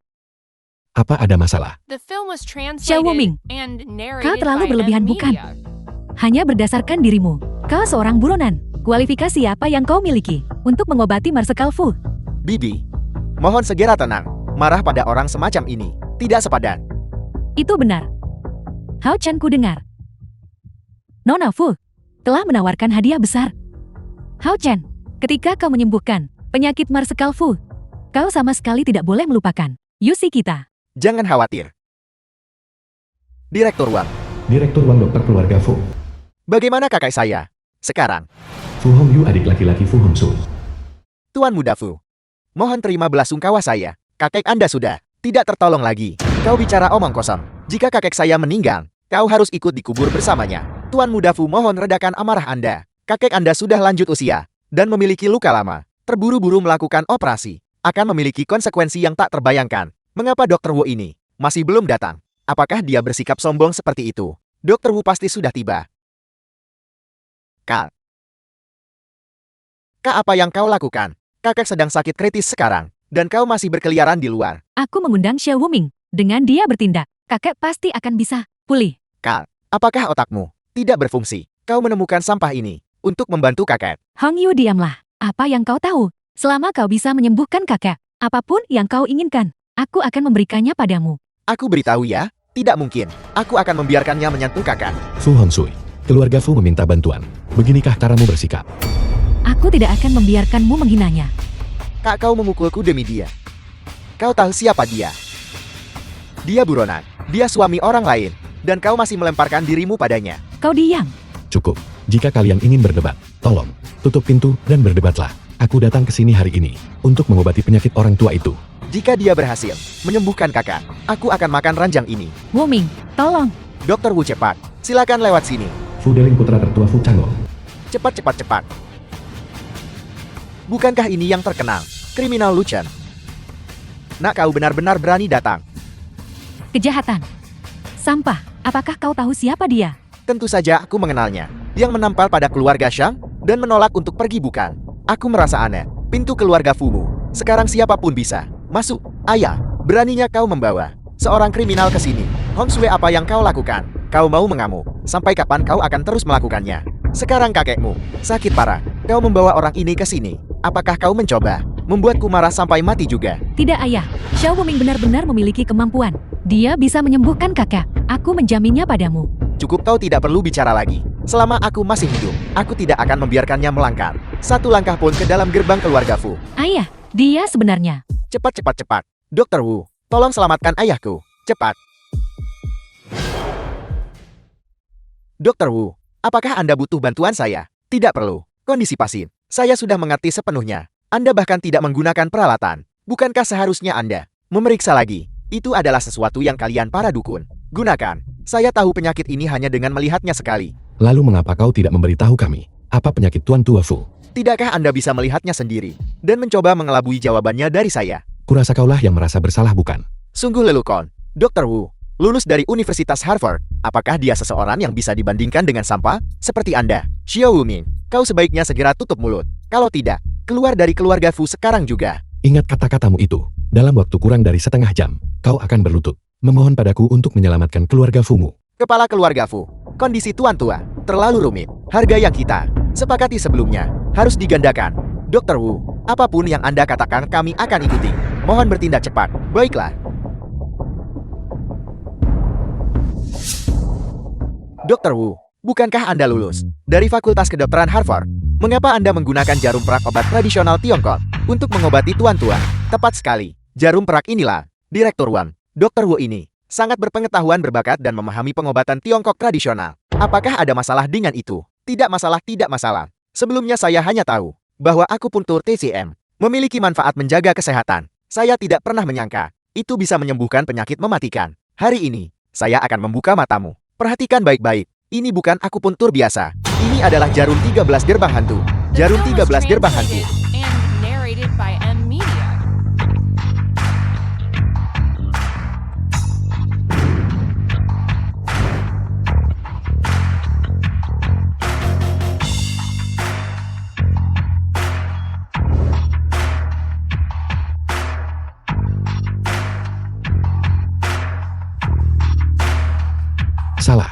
Apa ada masalah? The film was Xiao Wuming, translated and kau narrated terlalu by berlebihan M bukan? Media. Hanya berdasarkan dirimu. Kau seorang buronan. Kualifikasi apa yang kau miliki untuk mengobati Marsekal Fu? Bibi, mohon segera tenang. Marah pada orang semacam ini tidak sepadan. Itu benar. Hao Chen ku dengar. Nona Fu telah menawarkan hadiah besar. Hao Chen, ketika kau menyembuhkan penyakit Marsekal Fu, kau sama sekali tidak boleh melupakan Yusi kita. Jangan khawatir. Direktur Wang, Direktur Wang dokter keluarga Fu. bagaimana kakak saya? Sekarang, Fu Hongyu adik laki-laki Fu Hongsu. Tuan Muda Fu, mohon terima belasungkawa saya. Kakek Anda sudah tidak tertolong lagi. Kau bicara omong kosong. Jika kakek saya meninggal, kau harus ikut dikubur bersamanya. Tuan Muda Fu, mohon redakan amarah Anda. Kakek Anda sudah lanjut usia dan memiliki luka lama. Terburu-buru melakukan operasi akan memiliki konsekuensi yang tak terbayangkan. Mengapa Dr. Wu ini masih belum datang? Apakah dia bersikap sombong seperti itu? Dr. Wu pasti sudah tiba. Kak, apa yang kau lakukan? Kakek sedang sakit kritis sekarang, dan kau masih berkeliaran di luar. Aku mengundang Xiao Wuming. Dengan dia bertindak, kakek pasti akan bisa pulih. Kak, apakah otakmu tidak berfungsi? Kau menemukan sampah ini untuk membantu kakek. Hong Yu, diamlah. Apa yang kau tahu? Selama kau bisa menyembuhkan kakek, apapun yang kau inginkan, aku akan memberikannya padamu. Aku beritahu ya, tidak mungkin. Aku akan membiarkannya menyentuh kakak. Fu Hongsui, keluarga Fu meminta bantuan. Beginikah caramu bersikap? Aku tidak akan membiarkanmu menghinanya. Kak, kau memukulku demi dia. Kau tahu siapa dia? Dia buronan. Dia suami orang lain. Dan kau masih melemparkan dirimu padanya. Kau diam. Cukup. Jika kalian ingin berdebat, tolong tutup pintu dan berdebatlah. Aku datang ke sini hari ini untuk mengobati penyakit orang tua itu. Jika dia berhasil menyembuhkan kakak, aku akan makan ranjang ini. Wuming, tolong. Dr. Wu, cepat. Silakan lewat sini. Fu Deling putra tertua Fu Chang'o. Cepat, cepat, cepat. Bukankah ini yang terkenal? Kriminal Lu Chen. Nak, kau benar-benar berani datang. Kejahatan. Sampah. Apakah kau tahu siapa dia? Tentu saja aku mengenalnya. Yang menampal pada keluarga Shang dan menolak untuk pergi, bukan? Aku merasa aneh. Pintu keluarga Fumu. Sekarang siapapun bisa masuk. Ayah, beraninya kau membawa seorang kriminal ke sini. Hongsue, apa yang kau lakukan? Kau mau mengamuk? Sampai kapan kau akan terus melakukannya? Sekarang kakekmu sakit parah. Kau membawa orang ini ke sini. Apakah kau mencoba membuatku marah sampai mati juga? Tidak, ayah. Xiao Wuming benar-benar memiliki kemampuan. Dia bisa menyembuhkan kakak. Aku menjaminnya padamu. Cukup, kau tidak perlu bicara lagi. Selama aku masih hidup, aku tidak akan membiarkannya melangkah satu langkah pun ke dalam gerbang keluarga Fu. Ayah, dia sebenarnya. Cepat, cepat, cepat. Dr. Wu, tolong selamatkan ayahku. Cepat. Dr. Wu, apakah Anda butuh bantuan saya? Tidak perlu. Kondisi pasien saya sudah mengerti sepenuhnya. Anda bahkan tidak menggunakan peralatan. Bukankah seharusnya Anda memeriksa lagi? Itu adalah sesuatu yang kalian para dukun gunakan. Saya tahu penyakit ini hanya dengan melihatnya sekali. Lalu mengapa kau tidak memberitahu kami? Apa penyakit Tuan Tua Fu? Tidakkah Anda bisa melihatnya sendiri dan mencoba mengelabui jawabannya dari saya? Kurasa kaulah yang merasa bersalah, bukan? Sungguh lelucon. Dr. Wu, lulus dari Universitas Harvard. Apakah dia seseorang yang bisa dibandingkan dengan sampah seperti Anda? Xiao Wuming, kau sebaiknya segera tutup mulut. Kalau tidak, keluar dari keluarga Fu sekarang juga. Ingat kata-katamu itu. Dalam waktu kurang dari setengah jam, kau akan berlutut memohon padaku untuk menyelamatkan keluarga Fumu. Kepala keluarga Fu, kondisi Tuan Tua terlalu rumit. Harga yang kita sepakati sebelumnya harus digandakan. Dr. Wu, apapun yang Anda katakan kami akan ikuti. Mohon bertindak cepat. Baiklah. Dr. Wu, bukankah Anda lulus dari Fakultas Kedokteran Harvard? Mengapa Anda menggunakan jarum perak obat tradisional Tiongkok untuk mengobati Tuan Tua? Tepat sekali. Jarum perak inilah. Direktur Wang, Dr. Wu ini sangat berpengetahuan, berbakat, dan memahami pengobatan Tiongkok tradisional. Apakah ada masalah dengan itu? Tidak masalah, tidak masalah. Sebelumnya saya hanya tahu bahwa akupuntur TCM memiliki manfaat menjaga kesehatan. Saya tidak pernah menyangka itu bisa menyembuhkan penyakit mematikan. Hari ini, saya akan membuka matamu. Perhatikan baik-baik. Ini bukan akupuntur biasa. Ini adalah jarum 13 gerbang hantu. Jarum 13 gerbang hantu. And narrated by M Media. Salah.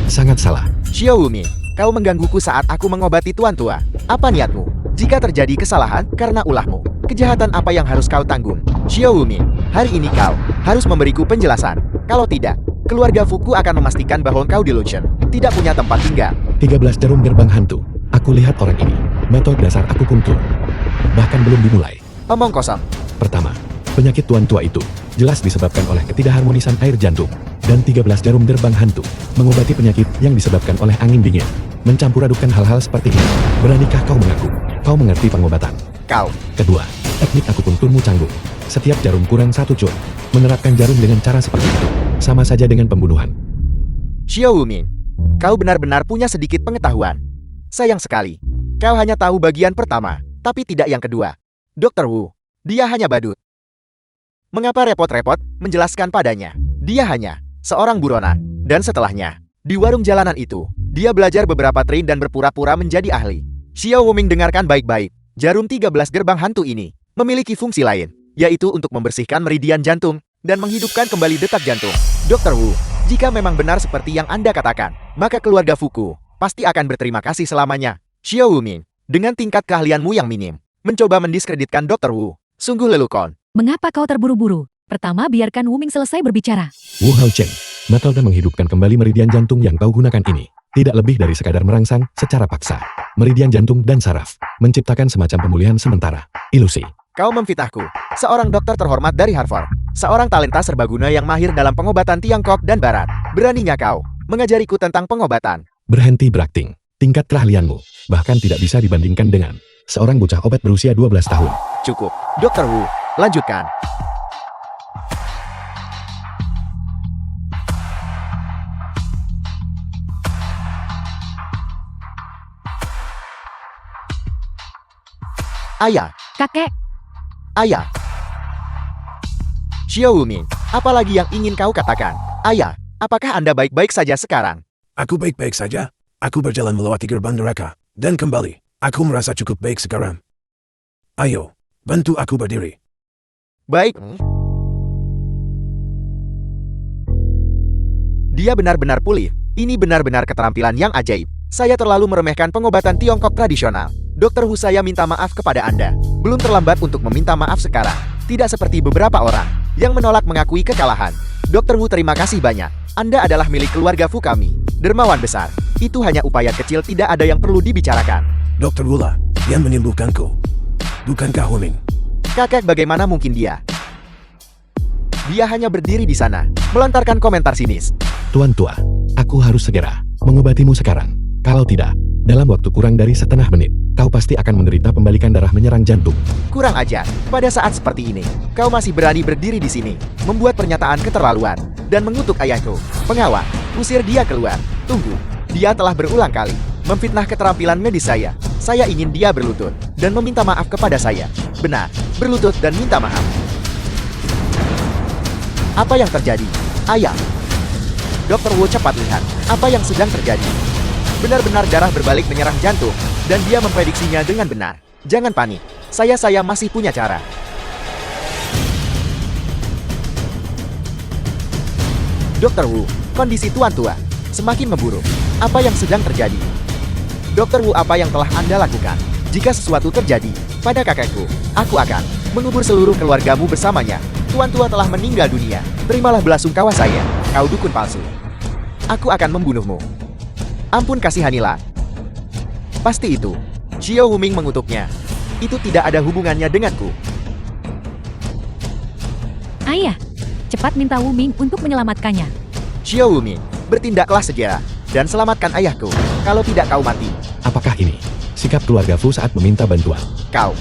Sangat salah. Xiao Wuming, Kau menggangguku saat aku mengobati tuan tua. Apa niatmu? Jika terjadi kesalahan karena ulahmu, kejahatan apa yang harus kau tanggung? Xiao Wuming, hari ini kau harus memberiku penjelasan. Kalau tidak, keluarga Fuku akan memastikan bahwa kau di Lucian tidak punya tempat tinggal. 13 jarum gerbang hantu. Aku lihat orang ini. Metode dasar akupunktur. Bahkan belum dimulai. Omong kosong. Pertama, penyakit tuan tua itu jelas disebabkan oleh ketidakharmonisan air jantung. Dan 13 jarum gerbang hantu mengobati penyakit yang disebabkan oleh angin dingin. Mencampur adukan hal-hal seperti ini. Beranikah kau mengaku? Kau mengerti pengobatan? Kau. Kedua, teknik akupunkturmu canggung. Setiap jarum kurang 1 cut. Menerapkan jarum dengan cara seperti itu sama saja dengan pembunuhan. Xiao Wuming, kau benar-benar punya sedikit pengetahuan. Sayang sekali, kau hanya tahu bagian pertama, tapi tidak yang kedua. Dr. Wu, dia hanya badut. Mengapa repot-repot menjelaskan padanya? Dia hanya seorang buronan. Dan setelahnya, di warung jalanan itu, dia belajar beberapa trik dan berpura-pura menjadi ahli. Xiao Wuming, dengarkan baik-baik. Jarum 13 gerbang hantu ini memiliki fungsi lain, yaitu untuk membersihkan meridian jantung dan menghidupkan kembali detak jantung. Dr. Wu, jika memang benar seperti yang Anda katakan, maka keluarga Fuku pasti akan berterima kasih selamanya. Xiao Wuming, dengan tingkat keahlianmu yang minim, mencoba mendiskreditkan Dr. Wu, sungguh lelukon. Mengapa kau terburu-buru? Pertama, biarkan Wuming selesai berbicara. Wu Hao Cheng, metode menghidupkan kembali meridian jantung yang kau gunakan ini tidak lebih dari sekadar merangsang secara paksa meridian jantung dan saraf, menciptakan semacam pemulihan sementara, ilusi. Kau memfitnahku, seorang dokter terhormat dari Harvard, seorang talenta serbaguna yang mahir dalam pengobatan Tiongkok dan Barat. Beraninya kau mengajariku tentang pengobatan. Berhenti berakting. Tingkat keahlianmu bahkan tidak bisa dibandingkan dengan seorang bocah obat berusia 12 tahun. Cukup, Dr. Wu, lanjutkan. Ayah, Kakek, ayah. Xiao Wuming, apalagi yang ingin kau katakan? Ayah, apakah Anda baik-baik saja sekarang? Aku baik-baik saja. Aku berjalan melewati gerbang neraka. Dan kembali. Aku merasa cukup baik sekarang. Ayo, bantu aku berdiri. Baik. Dia benar-benar pulih. Ini benar-benar keterampilan yang ajaib. Saya terlalu meremehkan pengobatan Tiongkok tradisional. Dokter Wu, saya minta maaf kepada Anda. Belum terlambat untuk meminta maaf sekarang. Tidak seperti beberapa orang yang menolak mengakui kekalahan. Dokter Wu, terima kasih banyak. Anda adalah milik keluarga Fu kami. Dermawan besar. Itu hanya upaya kecil, tidak ada yang perlu dibicarakan. Dr. Wula, yang menyembuhkanku. Bukankah Wuming? Kakek, bagaimana mungkin dia? Dia hanya berdiri di sana, melontarkan komentar sinis. Tuan tua, aku harus segera mengobatimu sekarang. Kalau tidak, dalam waktu kurang dari setengah menit, kau pasti akan menderita pembalikan darah menyerang jantung. Kurang ajar, pada saat seperti ini, kau masih berani berdiri di sini, membuat pernyataan keterlaluan, dan mengutuk ayahku. Pengawal, usir dia keluar. Tunggu, dia telah berulang kali memfitnah keterampilan medis saya. Saya ingin dia berlutut, dan meminta maaf kepada saya. Benar, berlutut dan minta maaf. Apa yang terjadi? Ayah. Dr. Wu, cepat lihat, apa yang sedang terjadi. Benar-benar darah berbalik menyerang jantung, dan dia memprediksinya dengan benar. Jangan panik, saya masih punya cara. Dr. Wu, kondisi tuan tua semakin memburuk. Apa yang sedang terjadi? Dr. Wu, apa yang telah Anda lakukan? Jika sesuatu terjadi pada kakekku, aku akan mengubur seluruh keluargamu bersamanya. Tuan tua telah meninggal dunia. Terimalah belasungkawa saya, kau dukun palsu. Aku akan membunuhmu. Ampun, kasihanilah. Pasti itu. Xiao Wuming mengutuknya. Itu tidak ada hubungannya denganku. ayah, cepat minta Wuming untuk menyelamatkannya. Xiao Wuming, bertindaklah segera dan selamatkan ayahku. Kalau tidak, kau mati. Apakah ini sikap keluarga Fu saat meminta bantuan? Kau.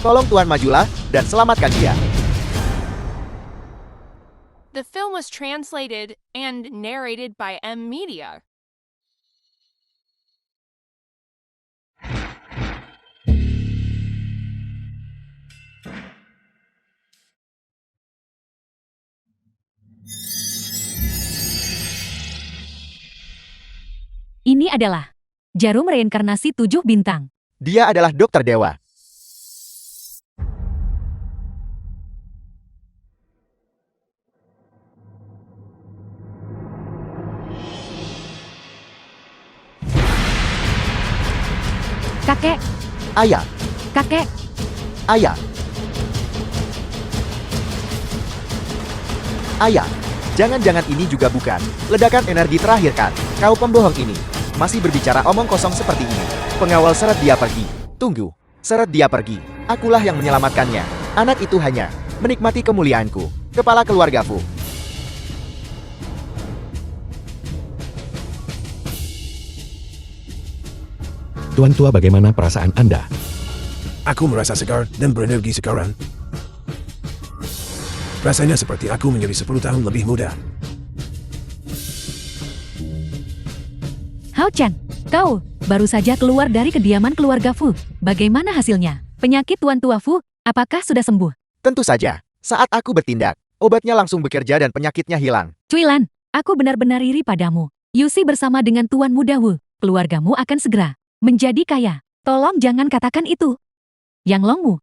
Tolong Tuan, majulah dan selamatkan dia. The film was translated and narrated by M Media. Ini adalah jarum reinkarnasi 7 bintang. Dia adalah dokter dewa. Kakek, Ayah, kakek, ayah. Ayah, jangan-jangan ini juga bukan ledakan energi terakhir kan? Kau pembohong ini. Masih berbicara omong kosong seperti ini. Pengawal seret dia pergi. Tunggu, seret dia pergi. Akulah yang menyelamatkannya. Anak itu hanya menikmati kemuliaanku. Kepala keluarga Fu. Tuan Tua, bagaimana perasaan Anda? Aku merasa segar dan berenergi sekarang. Rasanya seperti aku menjadi 10 tahun lebih muda. Hao Chen, kau baru saja keluar dari kediaman keluarga Fu. Bagaimana hasilnya? Penyakit Tuan Tua Fu, apakah sudah sembuh? Tentu saja, saat aku bertindak, obatnya langsung bekerja dan penyakitnya hilang. Cuilan, aku benar-benar iri padamu. Yusi bersama dengan Tuan Muda Wu, keluargamu akan segera menjadi kaya. Tolong jangan katakan itu. Yang Longmu,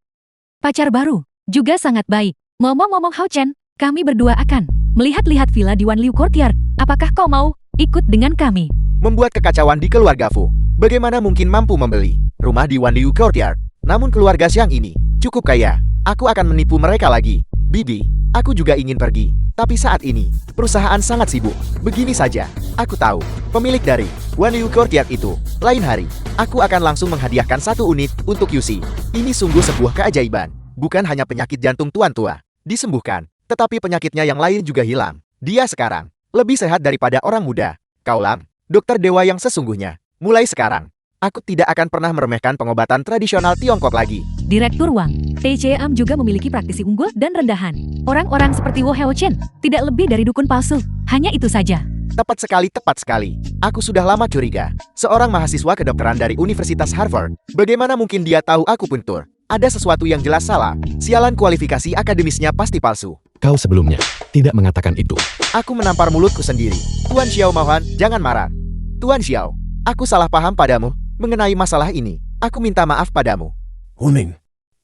pacar baru, juga sangat baik. Ngomong-ngomong Hao Chen, kami berdua akan melihat-lihat villa di Wan Liu Courtyard. Apakah kau mau ikut dengan kami? Membuat kekacauan di keluarga Fu. Bagaimana mungkin mampu membeli rumah di Wan Liu Courtyard? Namun keluarga Xiang ini cukup kaya. Aku akan menipu mereka lagi. Bibi, aku juga ingin pergi. Tapi saat ini, perusahaan sangat sibuk. Begini saja, aku tahu, pemilik dari Wan Liu Courtyard itu. Lain hari, aku akan langsung menghadiahkan 1 unit untuk Yusi. Ini sungguh sebuah keajaiban. Bukan hanya penyakit jantung Tuan Tua disembuhkan, tetapi penyakitnya yang lain juga hilang. Dia sekarang lebih sehat daripada orang muda. Kau Lam, dokter dewa yang sesungguhnya. Mulai sekarang, aku tidak akan pernah meremehkan pengobatan tradisional Tiongkok lagi. Direktur Wang, TCM juga memiliki praktisi unggul dan rendahan. Orang-orang seperti Wu Hao Chen tidak lebih dari dukun palsu. Hanya itu saja. Tepat sekali, tepat sekali. Aku sudah lama curiga. Seorang mahasiswa kedokteran dari Universitas Harvard. Bagaimana mungkin dia tahu aku puntur? Ada sesuatu yang jelas salah. Sialan, kualifikasi akademisnya pasti palsu. Kau sebelumnya tidak mengatakan itu. Aku menampar mulutku sendiri. Tuan Xiao, mohon, jangan marah. Tuan Xiao, aku salah paham padamu mengenai masalah ini. Aku minta maaf padamu. Huming,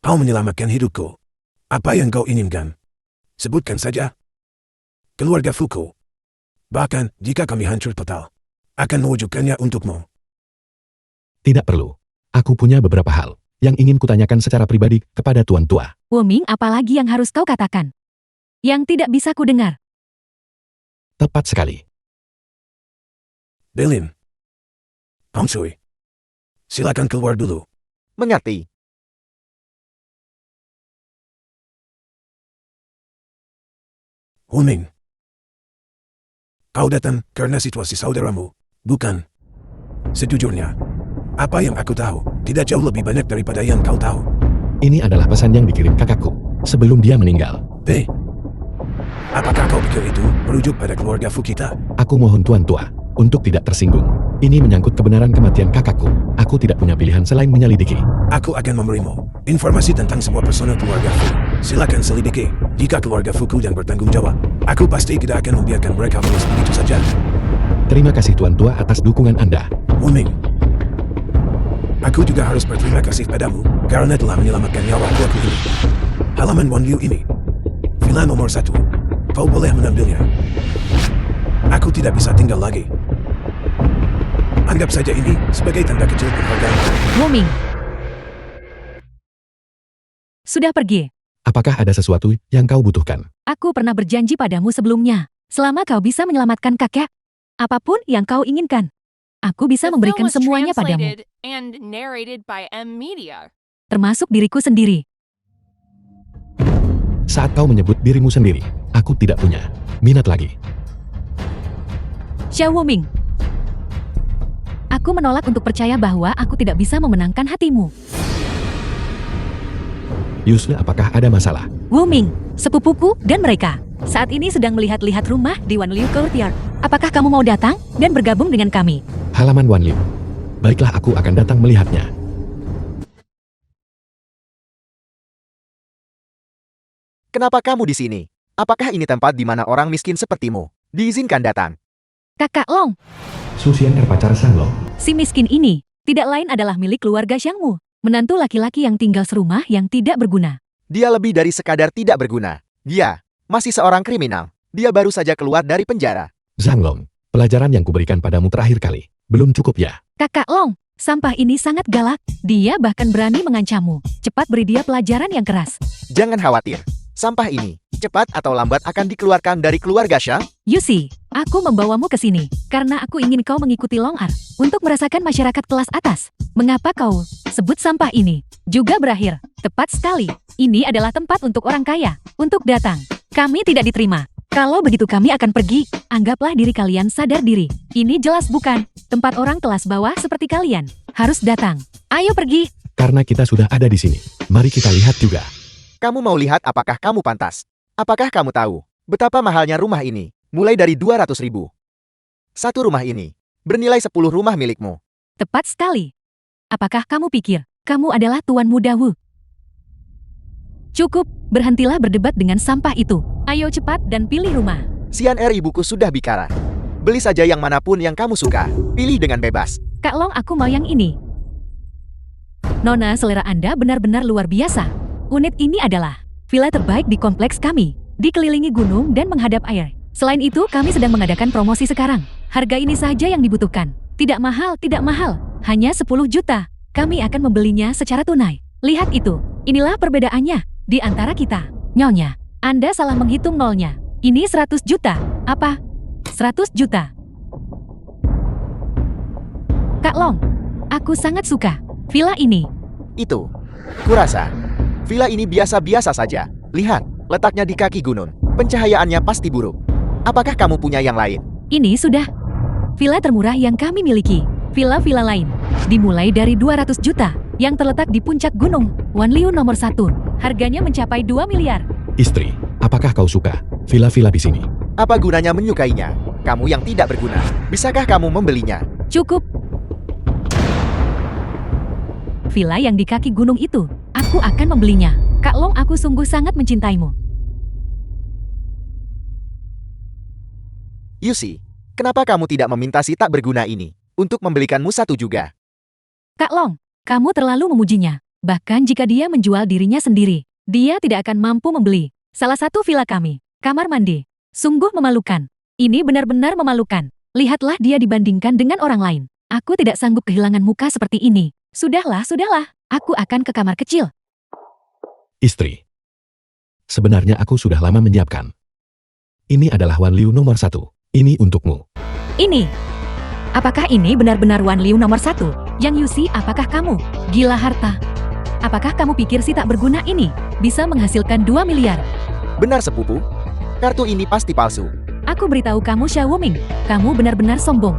kau menyelamatkan hidupku. Apa yang kau inginkan? Sebutkan saja. Keluarga Fuku. Bahkan jika kami hancur total, akan mewujudkannya untukmu. Tidak perlu. Aku punya beberapa hal yang ingin kutanyakan secara pribadi kepada Tuan Tua. Wu Ming, apalagi yang harus kau katakan? Yang tidak bisa ku dengar. Tepat sekali. Belin. Hong Sui. Silakan keluar dulu. Mengerti? Huming. Kau datang karena situasi saudaramu, bukan? Sejujurnya, apa yang aku tahu tidak jauh lebih banyak daripada yang kau tahu. Ini adalah pesan yang dikirim kakakku sebelum dia meninggal. Apakah kau pikir itu merujuk pada keluarga Fu kita? Aku mohon Tuan Tua untuk tidak tersinggung. Ini menyangkut kebenaran kematian kakakku. Aku tidak punya pilihan selain menyelidiki. Aku akan memberimu informasi tentang semua personel keluarga Fu. Silakan selidiki. Jika keluarga Fuku yang bertanggung jawab, aku pasti tidak akan membiarkan mereka menulis begitu saja. Terima kasih Tuan Tua atas dukungan Anda. Huming. Aku juga harus berterima kasih padamu karena telah menyelamatkan nyawa aku ini. Halaman Wan Liu ini. Villa nomor 1. Kau boleh menambilnya. Aku tidak bisa tinggal lagi. Anggap saja ini sebagai tanda kecil penghargaan. Wu Ming, sudah pergi. Apakah ada sesuatu yang kau butuhkan? Aku pernah berjanji padamu sebelumnya. Selama kau bisa menyelamatkan kakek, apapun yang kau inginkan, aku bisa The film memberikan was semuanya padamu. translated and narrated by M Media. Termasuk diriku sendiri. Saat kau menyebut dirimu sendiri, aku tidak punya minat lagi. Xiao Wuming, aku menolak untuk percaya bahwa aku tidak bisa memenangkan hatimu. Yusle, apakah ada masalah? Wuming, sepupuku dan mereka saat ini sedang melihat-lihat rumah di Wan Liu Courtyard. Apakah kamu mau datang dan bergabung dengan kami? Halaman Wan Liu. Baiklah, aku akan datang melihatnya. Kenapa kamu di sini? Apakah ini tempat di mana orang miskin sepertimu diizinkan datang? Kakak Long, Susian terpacar Sanglong. si miskin ini tidak lain adalah milik keluarga Xiangmu. Menantu laki-laki yang tinggal serumah yang tidak berguna. Dia lebih dari sekadar tidak berguna. Dia masih seorang kriminal. Dia baru saja keluar dari penjara. Zanglong, pelajaran yang kuberikan padamu terakhir kali belum cukup ya? Kakak Long, Sampah ini sangat galak. Dia bahkan berani mengancammu. Cepat beri dia pelajaran yang keras. Jangan khawatir. Sampah ini, cepat atau lambat akan dikeluarkan dari keluarga Shah. Yusi, aku membawamu ke sini karena aku ingin kau mengikuti Long Ar untuk merasakan masyarakat kelas atas. Mengapa kau sebut sampah ini juga berakhir? Tepat sekali. Ini adalah tempat untuk orang kaya untuk datang. Kami tidak diterima. Kalau begitu kami akan pergi. Anggaplah diri kalian sadar diri. Ini jelas bukan tempat orang kelas bawah seperti kalian. Harus datang. Ayo pergi. Karena kita sudah ada di sini, mari kita lihat juga. Kamu mau lihat apakah kamu pantas? Apakah kamu tahu betapa mahalnya rumah ini? Mulai dari 200.000. Satu rumah ini bernilai 10 rumah milikmu. Tepat sekali. Apakah kamu pikir kamu adalah Tuan Muda Wu? Cukup, berhentilah berdebat dengan sampah itu. Ayo cepat dan pilih rumah. Sian ibuku sudah bicara. Beli saja yang manapun yang kamu suka. Pilih dengan bebas. Kak Long, aku mau yang ini. Nona, selera Anda benar-benar luar biasa. Unit ini adalah villa terbaik di kompleks kami. Dikelilingi gunung dan menghadap air. Selain itu, kami sedang mengadakan promosi sekarang. Harga ini saja yang dibutuhkan. Tidak mahal, tidak mahal. Hanya 10 juta. Kami akan membelinya secara tunai. Lihat itu. Inilah perbedaannya di antara kita. Nyonya, Anda salah menghitung nolnya. Ini 100 juta. Apa? 100 juta. Kak Long, aku sangat suka villa ini. Itu. Kurasa. Villa ini biasa-biasa saja. Lihat, letaknya di kaki gunung. Pencahayaannya pasti buruk. Apakah kamu punya yang lain? Ini sudah villa termurah yang kami miliki. Villa-villa lain dimulai dari 200 juta yang terletak di puncak gunung Wanliu nomor 1. Harganya mencapai 2 miliar. Istri, apakah kau suka villa-villa di sini? Apa gunanya menyukainya? Kamu yang tidak berguna. Bisakah kamu membelinya? Cukup. Villa yang di kaki gunung itu, aku akan membelinya. Kak Long, aku sungguh sangat mencintaimu. Yusi, kenapa kamu tidak meminta si tak berguna ini untuk membelikanmu satu juga? Kak Long, kamu terlalu memujinya. Bahkan jika dia menjual dirinya sendiri, dia tidak akan mampu membeli salah satu villa kami. Kamar mandi. Sungguh memalukan. Ini benar-benar memalukan. Lihatlah dia dibandingkan dengan orang lain. Aku tidak sanggup kehilangan muka seperti ini. Sudahlah, sudahlah. Aku akan ke kamar kecil. Istri, sebenarnya aku sudah lama menyiapkan. Ini adalah Wanliu nomor 1. Ini untukmu. Ini. Apakah ini benar-benar Wanliu nomor 1? Yang Yusi, apakah kamu gila harta? Apakah kamu pikir si tak berguna ini bisa menghasilkan 2 miliar? Benar sepupu. Kartu ini pasti palsu. Aku beritahu kamu, Xia Wuming, kamu benar-benar sombong.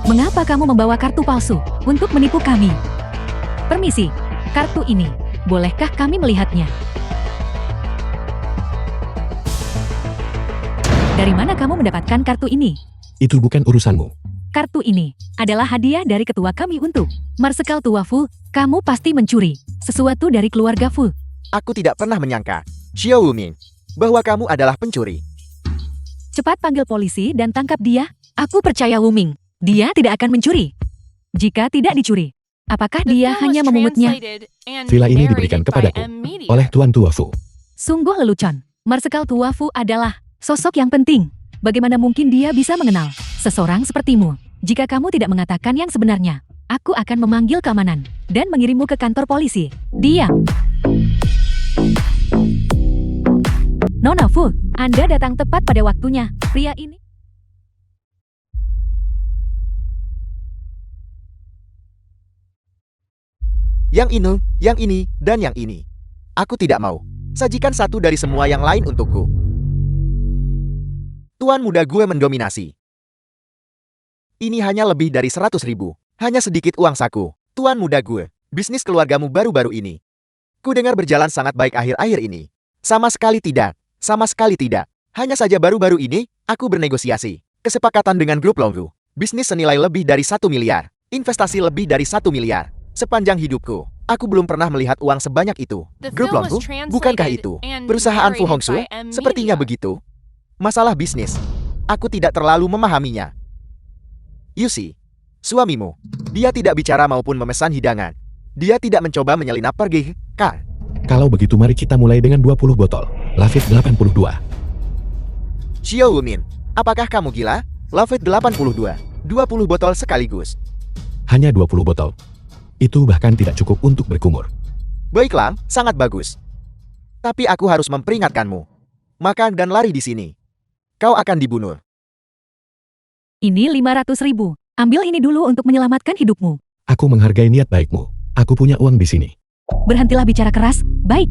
Mengapa kamu membawa kartu palsu untuk menipu kami? Permisi, kartu ini, bolehkah kami melihatnya? Dari mana kamu mendapatkan kartu ini? Itu bukan urusanmu. Kartu ini adalah hadiah dari ketua kami untuk Marsekal Tua Fu. Kamu pasti mencuri sesuatu dari keluarga Fu. Aku tidak pernah menyangka, Xiao Wuming, bahwa kamu adalah pencuri. Cepat panggil polisi dan tangkap dia. Aku percaya Wuming, dia tidak akan mencuri. Jika tidak dicuri, apakah The dia film was hanya memungutnya? translated and Villa ini diberikan narrated by kepadaku M Media. oleh Tuan Tua Fu. Sungguh lelucon. Marsekal Tua Fu adalah sosok yang penting. Bagaimana mungkin dia bisa mengenal seseorang sepertimu? Jika kamu tidak mengatakan yang sebenarnya, aku akan memanggil keamanan dan mengirimmu ke kantor polisi. Diam. Nona Fu, Anda datang tepat pada waktunya. Pria ini... Yang ini, dan yang ini. Aku tidak mau. Sajikan satu dari semua yang lain untukku. Tuan muda gue mendominasi. Ini hanya lebih dari 100.000. Hanya sedikit uang saku. Tuan muda gue, bisnis keluargamu baru-baru ini. Ku dengar berjalan sangat baik akhir-akhir ini. Sama sekali tidak. Sama sekali tidak. Hanya saja baru-baru ini, aku bernegosiasi. Kesepakatan dengan grup Longgu. Bisnis senilai lebih dari 1 miliar. Investasi lebih dari 1 miliar. Sepanjang hidupku, aku belum pernah melihat uang sebanyak itu. The Grup film was Longgu, bukankah translated itu? and Perusahaan Fu narrated Hongsu? by M Sepertinya Media. begitu. Masalah bisnis. Aku tidak terlalu memahaminya. Yusi, suamimu. Dia tidak bicara maupun memesan hidangan. Dia tidak mencoba menyelinap pergi, Kak. Kalau begitu mari kita mulai dengan 20 botol. Lafite 82. Xiao Wumin, apakah kamu gila? Lafite 82. 20 botol sekaligus. Hanya 20 botol. Itu bahkan tidak cukup untuk berkumur. Baiklah, sangat bagus. Tapi aku harus memperingatkanmu. Makan dan lari di sini. Kau akan dibunuh. Ini 500.000. Ambil ini dulu untuk menyelamatkan hidupmu. Aku menghargai niat baikmu. Aku punya uang di sini. Berhentilah bicara keras. Baik.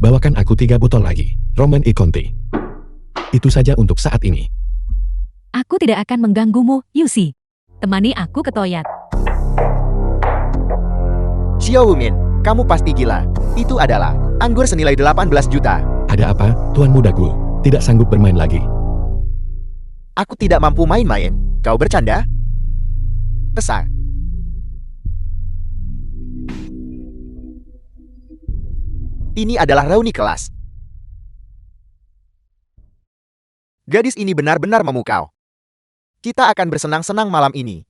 Bawakan aku 3 botol lagi. Roman e Conti. Itu saja untuk saat ini. Aku tidak akan mengganggumu, Yusi. Temani aku ke toilet. Xiao Wumin, kamu pasti gila. Itu adalah anggur senilai 18 juta. Ada apa, Tuan Mudaku? Tidak sanggup bermain lagi. Aku tidak mampu main-main. Kau bercanda? Tesar. Ini adalah reuni kelas. Gadis ini benar-benar memukau. Kita akan bersenang-senang malam ini.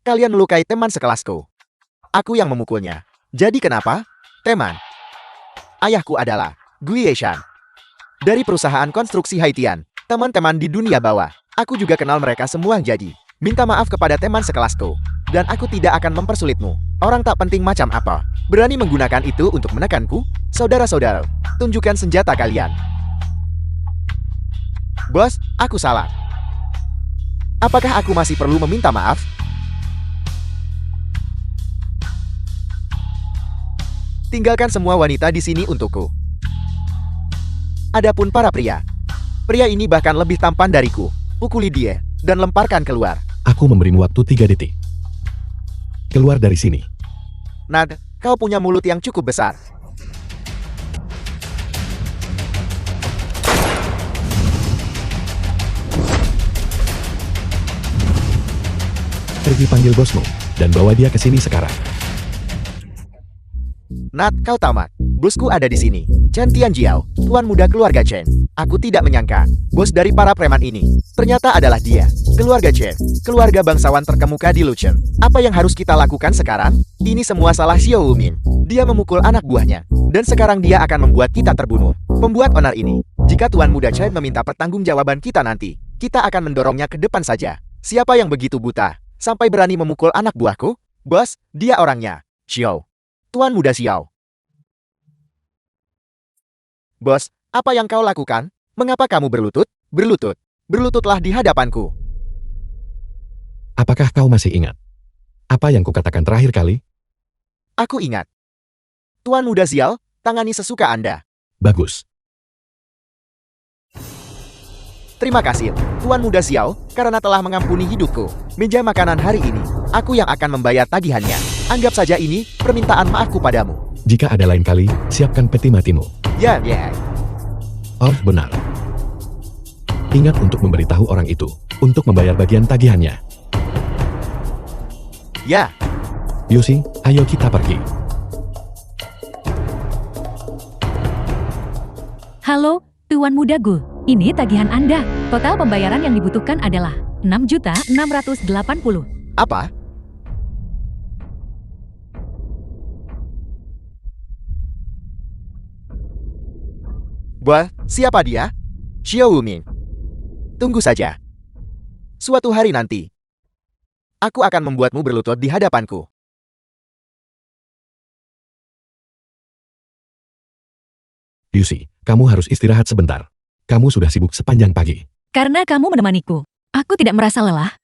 Kalian melukai teman sekelasku. Aku yang memukulnya. Jadi kenapa? Teman. Ayahku adalah Gui Yeshan. Dari perusahaan konstruksi Haitian. Teman-teman di dunia bawah. Aku juga kenal mereka semua jadi. Minta maaf kepada teman sekelasku. Dan aku tidak akan mempersulitmu. Orang tak penting macam apa. Berani menggunakan itu untuk menekanku? Saudara-saudara, tunjukkan senjata kalian. Bos, aku salah. Apakah aku masih perlu meminta maaf? Tinggalkan semua wanita di sini untukku. Adapun para pria. Pria ini bahkan lebih tampan dariku. Pukuli dia dan lemparkan keluar. Aku memberimu waktu 3 detik. Keluar dari sini. Nad, kau punya mulut yang cukup besar. Pergi panggil bosmu, dan bawa dia ke sini sekarang. Nat, kau tamat. Bosku ada di sini. Chen Tianjiao, tuan muda keluarga Chen. Aku tidak menyangka, bos dari para preman ini ternyata adalah dia. Keluarga Chen, keluarga bangsawan terkemuka di Luchen. Apa yang harus kita lakukan sekarang? Ini semua salah Xiao Wumin. Dia memukul anak buahnya, dan sekarang dia akan membuat kita terbunuh. Pembuat onar ini. Jika tuan muda Chen meminta pertanggungjawaban kita nanti, kita akan mendorongnya ke depan saja. Siapa yang begitu buta sampai berani memukul anak buahku? Bos, dia orangnya. Xiao. Tuan muda Xiao. Bos, apa yang kau lakukan? Mengapa kamu berlutut? Berlutut. Berlututlah di hadapanku. Apakah kau masih ingat? Apa yang kukatakan terakhir kali? Aku ingat. Tuan muda Xiao, tangani sesuka Anda. Bagus. Terima kasih, Tuan muda Xiao, karena telah mengampuni hidupku. Meja makanan hari ini, aku yang akan membayar tagihannya. Anggap saja ini permintaan maafku padamu. Jika ada lain kali, siapkan peti matimu. Ya, ya. Oh, benar. Ingat untuk memberitahu orang itu, untuk membayar bagian tagihannya. Ya. Yusi, ayo kita pergi. Halo, Tuan Muda Gu. Ini tagihan Anda. Total pembayaran yang dibutuhkan adalah 6.680. Apa? Wah, siapa dia? Xiao Wumin. Tunggu saja. Suatu hari nanti, aku akan membuatmu berlutut di hadapanku. Yusi, kamu harus istirahat sebentar. Kamu sudah sibuk sepanjang pagi. Karena kamu menemaniku, aku tidak merasa lelah.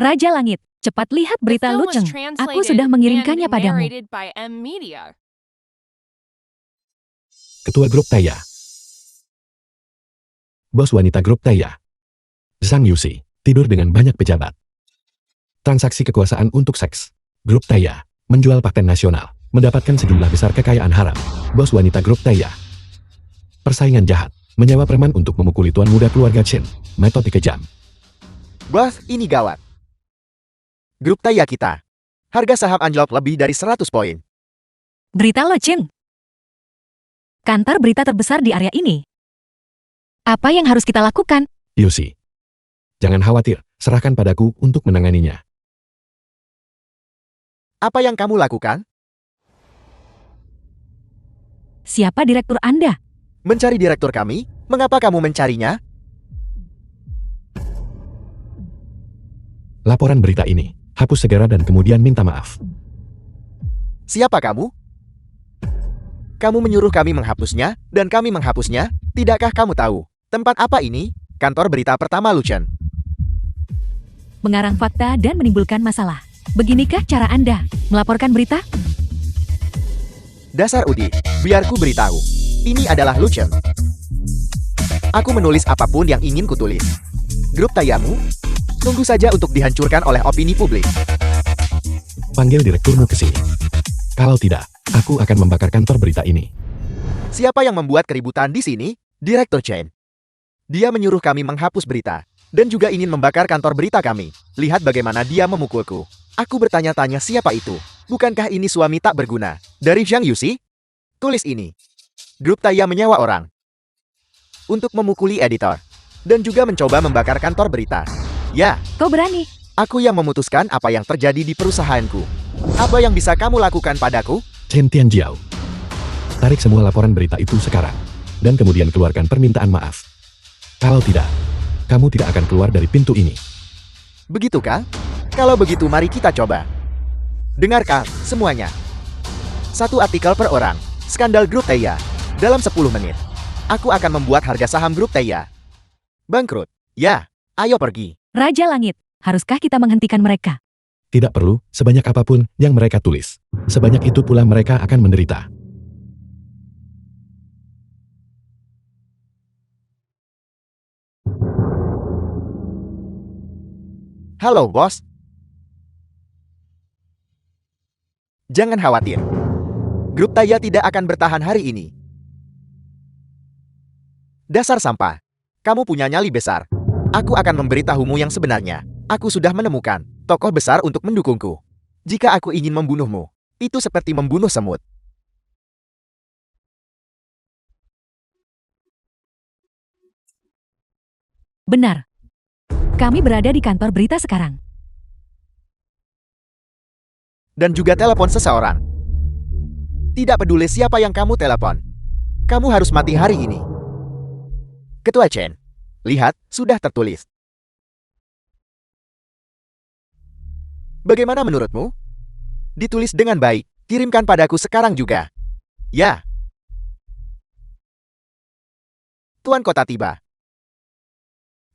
Raja Langit, cepat lihat The berita film was Luceng. translated Aku sudah mengirimkannya and padamu. narrated by M Media. Ketua Grup Taya. Bos wanita Grup Taya. Zhang Yusi, tidur dengan banyak pejabat. Transaksi kekuasaan untuk seks. Grup Taya, menjual paten nasional, mendapatkan sejumlah besar kekayaan haram. Bos wanita Grup Taya. Persaingan jahat, menyewa preman untuk memukuli tuan muda keluarga Chen. Metode kejam. Wah, ini gawat. Grup Taya kita. Harga saham anjlok lebih dari 100 poin. Berita Luceng. Kantor berita terbesar di area ini. Apa yang harus kita lakukan? Yusi. Jangan khawatir, serahkan padaku untuk menanganinya. Apa yang kamu lakukan? Siapa direktur Anda? Mencari direktur kami? Mengapa kamu mencarinya? Laporan berita ini, hapus segera dan kemudian minta maaf. Siapa kamu? Kamu menyuruh kami menghapusnya, dan kami menghapusnya? Tidakkah kamu tahu? Tempat apa ini? Kantor berita pertama Lucien. Mengarang fakta dan menimbulkan masalah. Beginikah cara Anda melaporkan berita? Dasar Udi, biar ku beritahu. Ini adalah Lucien. Aku menulis apapun yang ingin kutulis. Grup Tayamu? Tunggu saja untuk dihancurkan oleh opini publik. Panggil direkturmu ke sini. Kalau tidak, aku akan membakar kantor berita ini. Siapa yang membuat keributan di sini? Direktur Chen. Dia menyuruh kami menghapus berita. Dan juga ingin membakar kantor berita kami. Lihat bagaimana dia memukulku. Aku bertanya-tanya siapa itu. Bukankah ini suami tak berguna? Dari Zhang Yuxi? Tulis ini. Grup Taya menyewa orang untuk memukuli editor. Dan juga mencoba membakar kantor berita. Ya, Kau berani? aku yang memutuskan apa yang terjadi di perusahaanku. Apa yang bisa kamu lakukan padaku? Chen Tianjiao. Tarik semua laporan berita itu sekarang. Dan kemudian keluarkan permintaan maaf. Kalau tidak, kamu tidak akan keluar dari pintu ini. Begitukah? Kalau begitu mari kita coba. Dengarkan semuanya. Satu artikel per orang. Skandal Grup Taya. Dalam 10 menit. Aku akan membuat harga saham Grup Taya bangkrut. Ya, ayo pergi. Raja Langit, haruskah kita menghentikan mereka? Tidak perlu, sebanyak apapun yang mereka tulis. Sebanyak itu pula mereka akan menderita. Halo, bos. Jangan khawatir. Grup Taya tidak akan bertahan hari ini. Dasar sampah. Kamu punya nyali besar. Aku akan memberitahumu yang sebenarnya. Aku sudah menemukan tokoh besar untuk mendukungku. Jika aku ingin membunuhmu, itu seperti membunuh semut. Benar. Kami berada di kantor berita sekarang. Dan juga telepon seseorang. Tidak peduli siapa yang kamu telepon. Kamu harus mati hari ini. Ketua Chen, lihat, sudah tertulis. Bagaimana menurutmu? Ditulis dengan baik, kirimkan padaku sekarang juga. Ya. Tuan Kota tiba.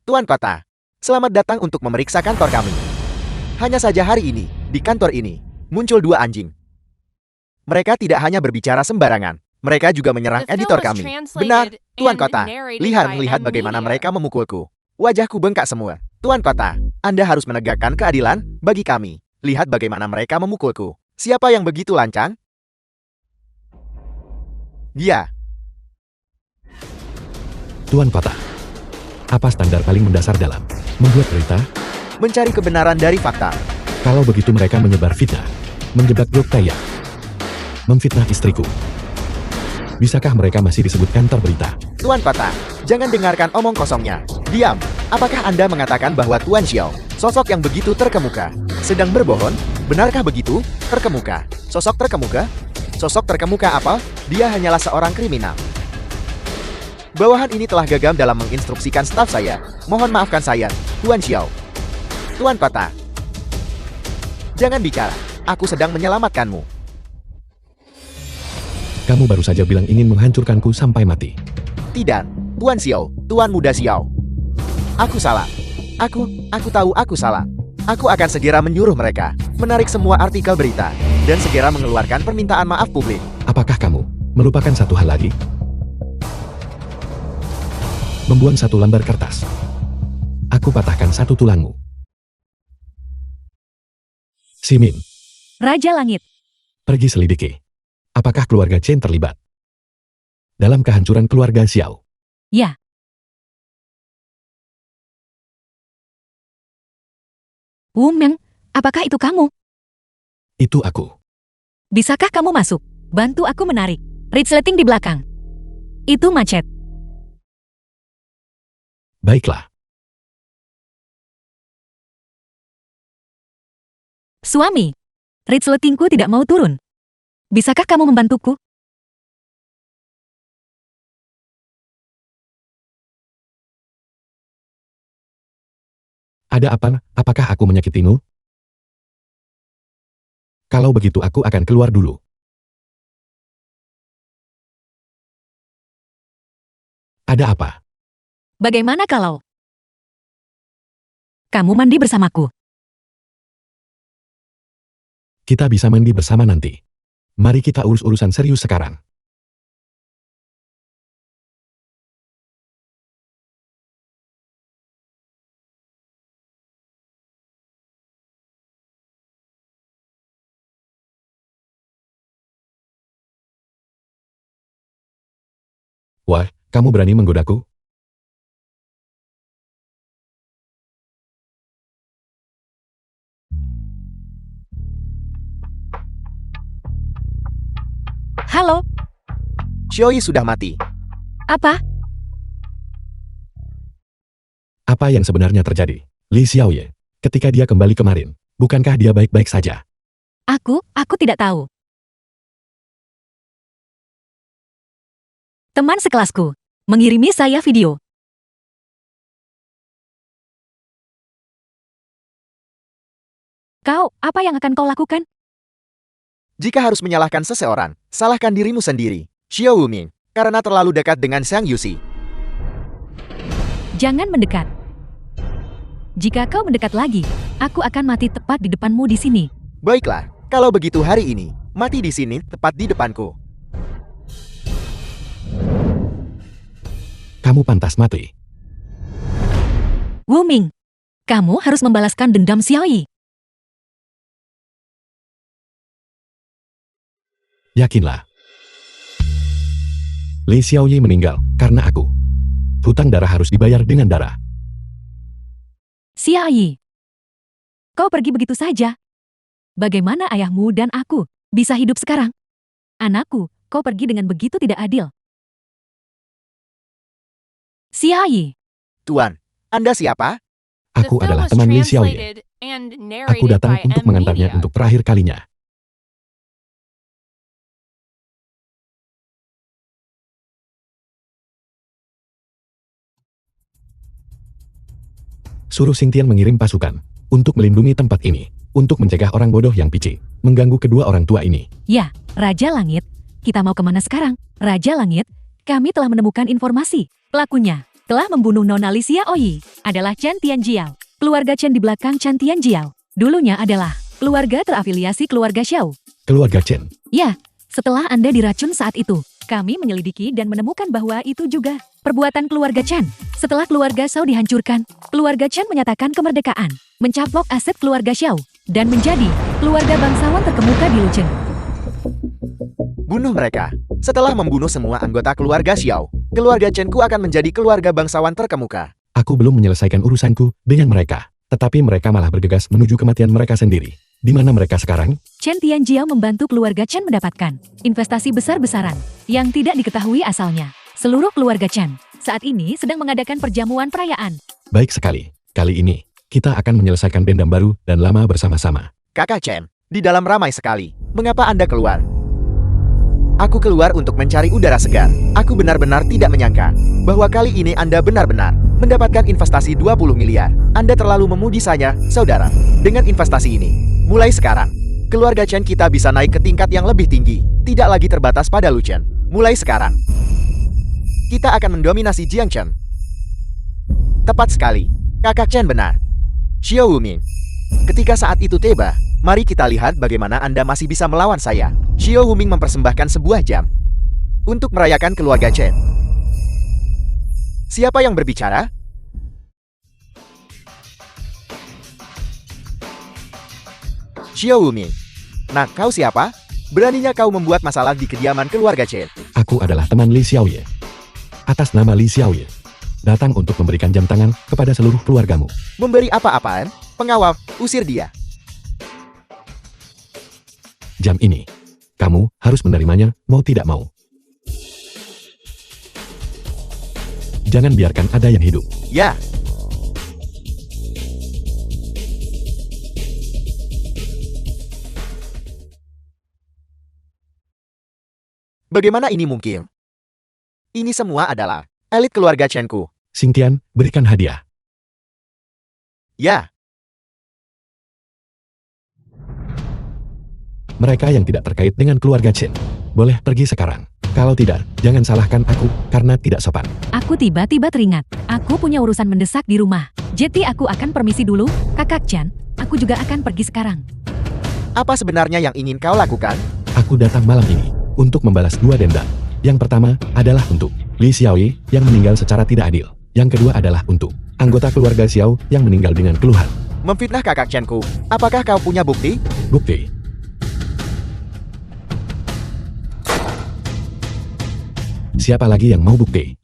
Tuan Kota, selamat datang untuk memeriksa kantor kami. Hanya saja hari ini, di kantor ini, muncul 2 anjing. Mereka tidak hanya berbicara sembarangan, mereka juga menyerang The film editor was kami. translated Benar, Tuan and Kota. narrated Lihat by bagaimana Amelia. mereka memukulku. Wajahku bengkak semua. Tuan Kota, Anda harus menegakkan keadilan bagi kami. Lihat bagaimana mereka memukulku. Siapa yang begitu lancang? Dia. Tuan Kota. Apa standar paling mendasar dalam membuat berita? Mencari kebenaran dari fakta. Kalau begitu mereka menyebar fitnah, menjebak Grup Taya, memfitnah istriku. Bisakah mereka masih disebut kantor berita? Tuan Kota, jangan dengarkan omong kosongnya. Diam. Apakah Anda mengatakan bahwa Tuan Xiao, sosok yang begitu terkemuka, sedang berbohong? Benarkah begitu? Terkemuka. Sosok terkemuka? Sosok terkemuka apa? Dia hanyalah seorang kriminal. Bawahan ini telah gagal dalam menginstruksikan staf saya. Mohon maafkan saya, Tuan Xiao. Tuan Kota. Jangan bicara. Aku sedang menyelamatkanmu. Kamu baru saja bilang ingin menghancurkanku sampai mati. Tidak, Tuan Xiao, Tuan Muda Xiao. Aku salah. Aku tahu aku salah. Aku akan segera menyuruh mereka menarik semua artikel berita dan segera mengeluarkan permintaan maaf publik. Apakah kamu melupakan satu hal lagi? Membuang satu lembar kertas. Aku patahkan satu tulangmu. Simin, Raja Langit, pergi selidiki. Apakah keluarga Chen terlibat dalam kehancuran keluarga Xiao? ya. Wu Meng, apakah itu kamu? Itu aku. Bisakah kamu masuk? Bantu aku menarik. Resleting di belakang. Itu macet. Baiklah. Suami, resletingku tidak mau turun. Bisakah kamu membantuku? Ada apa? Apakah aku menyakitimu? Kalau begitu aku akan keluar dulu. Ada apa? Bagaimana kalau kamu mandi bersamaku? Kita bisa mandi bersama nanti. Mari kita urus urusan serius sekarang. Wah, kamu berani menggodaku? Halo, Xiaoyi sudah mati. apa? Apa yang sebenarnya terjadi? Li Xiaoye, ketika dia kembali kemarin, bukankah dia baik-baik saja? Aku tidak tahu. Teman sekelasku mengirimi saya video. Apa yang akan kau lakukan? Jika harus menyalahkan seseorang, salahkan dirimu sendiri. Xiao Wuming, karena terlalu dekat dengan Sang Yusi. Jangan mendekat. Jika kau mendekat lagi, aku akan mati tepat di depanmu di sini. Baiklah, kalau begitu hari ini, mati di sini, tepat di depanku. Kamu pantas mati. Wuming, kamu harus membalaskan dendam Xiaoyi. Yakinlah. Li Xiaoyi meninggal karena aku. Hutang darah harus dibayar dengan darah. Xiaoyi, kau pergi begitu saja. Bagaimana ayahmu dan aku bisa hidup sekarang? Anakku, kau pergi dengan begitu tidak adil. Xiaoyi, Tuan, Anda siapa? Aku The film adalah was teman Li Xiaoye. translated and Aku narrated datang by untuk M mengantarnya Media. untuk terakhir kalinya. Suruh Xingtian mengirim pasukan untuk melindungi tempat ini, untuk mencegah orang bodoh yang picik mengganggu kedua orang tua ini. ya, Raja Langit, kita mau kemana sekarang? Raja Langit, kami telah menemukan informasi. Pelakunya telah membunuh Nona Li Xiaoyi, adalah Chen Tianjiao. Keluarga Chen di belakang Chen Tianjiao dulunya adalah keluarga terafiliasi keluarga Xiao. Keluarga Chen. Ya, setelah Anda diracun saat itu, kami menyelidiki dan menemukan bahwa itu juga perbuatan keluarga Chen. Setelah keluarga Xiao dihancurkan, keluarga Chen menyatakan kemerdekaan, mencaplok aset keluarga Xiao, dan menjadi keluarga bangsawan terkemuka di Luchen. Bunuh mereka. Setelah membunuh semua anggota keluarga Xiao, keluarga Chenku akan menjadi keluarga bangsawan terkemuka. Aku belum menyelesaikan urusanku dengan mereka, tetapi mereka malah bergegas menuju kematian mereka sendiri. Di mana mereka sekarang? Chen Tianjiao membantu keluarga Chen mendapatkan investasi besar-besaran yang tidak diketahui asalnya. Seluruh keluarga Chen saat ini sedang mengadakan perjamuan perayaan. Baik sekali. Kali ini, kita akan menyelesaikan dendam baru dan lama bersama-sama. Kakak Chen, di dalam ramai sekali. Mengapa Anda keluar? Aku keluar untuk mencari udara segar. Aku benar-benar tidak menyangka bahwa kali ini Anda benar-benar mendapatkan investasi 20 miliar. Anda terlalu memuji saya, saudara. Dengan investasi ini, mulai sekarang, keluarga Chen kita bisa naik ke tingkat yang lebih tinggi. Tidak lagi terbatas pada Luchen. Mulai sekarang, kita akan mendominasi Jiangchen. Tepat sekali. Kakak Chen benar. Xiao Wuming. Ketika saat itu tiba, mari kita lihat bagaimana Anda masih bisa melawan saya. Xiao Wuming mempersembahkan sebuah jam untuk merayakan keluarga Chen. Siapa yang berbicara? Xiao Wuming. Nah, kau siapa? Beraninya kau membuat masalah di kediaman keluarga Chen. Aku adalah teman Li Xiaoye. Atas nama Li Xiaoye, datang untuk memberikan jam tangan kepada seluruh keluargamu. Memberi apa-apaan? Pengawal, usir dia. Jam ini, kamu harus menerimanya, mau tidak mau. Jangan biarkan ada yang hidup. Ya. Bagaimana ini mungkin? Ini semua adalah elit keluarga Chenku. Xingtian, berikan hadiah. Ya, Mereka yang tidak terkait dengan keluarga Chen boleh pergi sekarang. Kalau tidak, jangan salahkan aku karena tidak sopan. Aku tiba-tiba teringat, aku punya urusan mendesak di rumah. Jadi aku akan permisi dulu, Kakak Chan. Aku juga akan pergi sekarang. apa sebenarnya yang ingin kau lakukan? Aku datang malam ini untuk membalas dua dendam. Yang pertama adalah untuk Li Xiaoyi yang meninggal secara tidak adil. Yang kedua adalah untuk anggota keluarga Xiao yang meninggal dengan keluhan. Memfitnah kakak Chen-ku. Apakah kau punya bukti? Bukti. Siapa lagi yang mau bukti?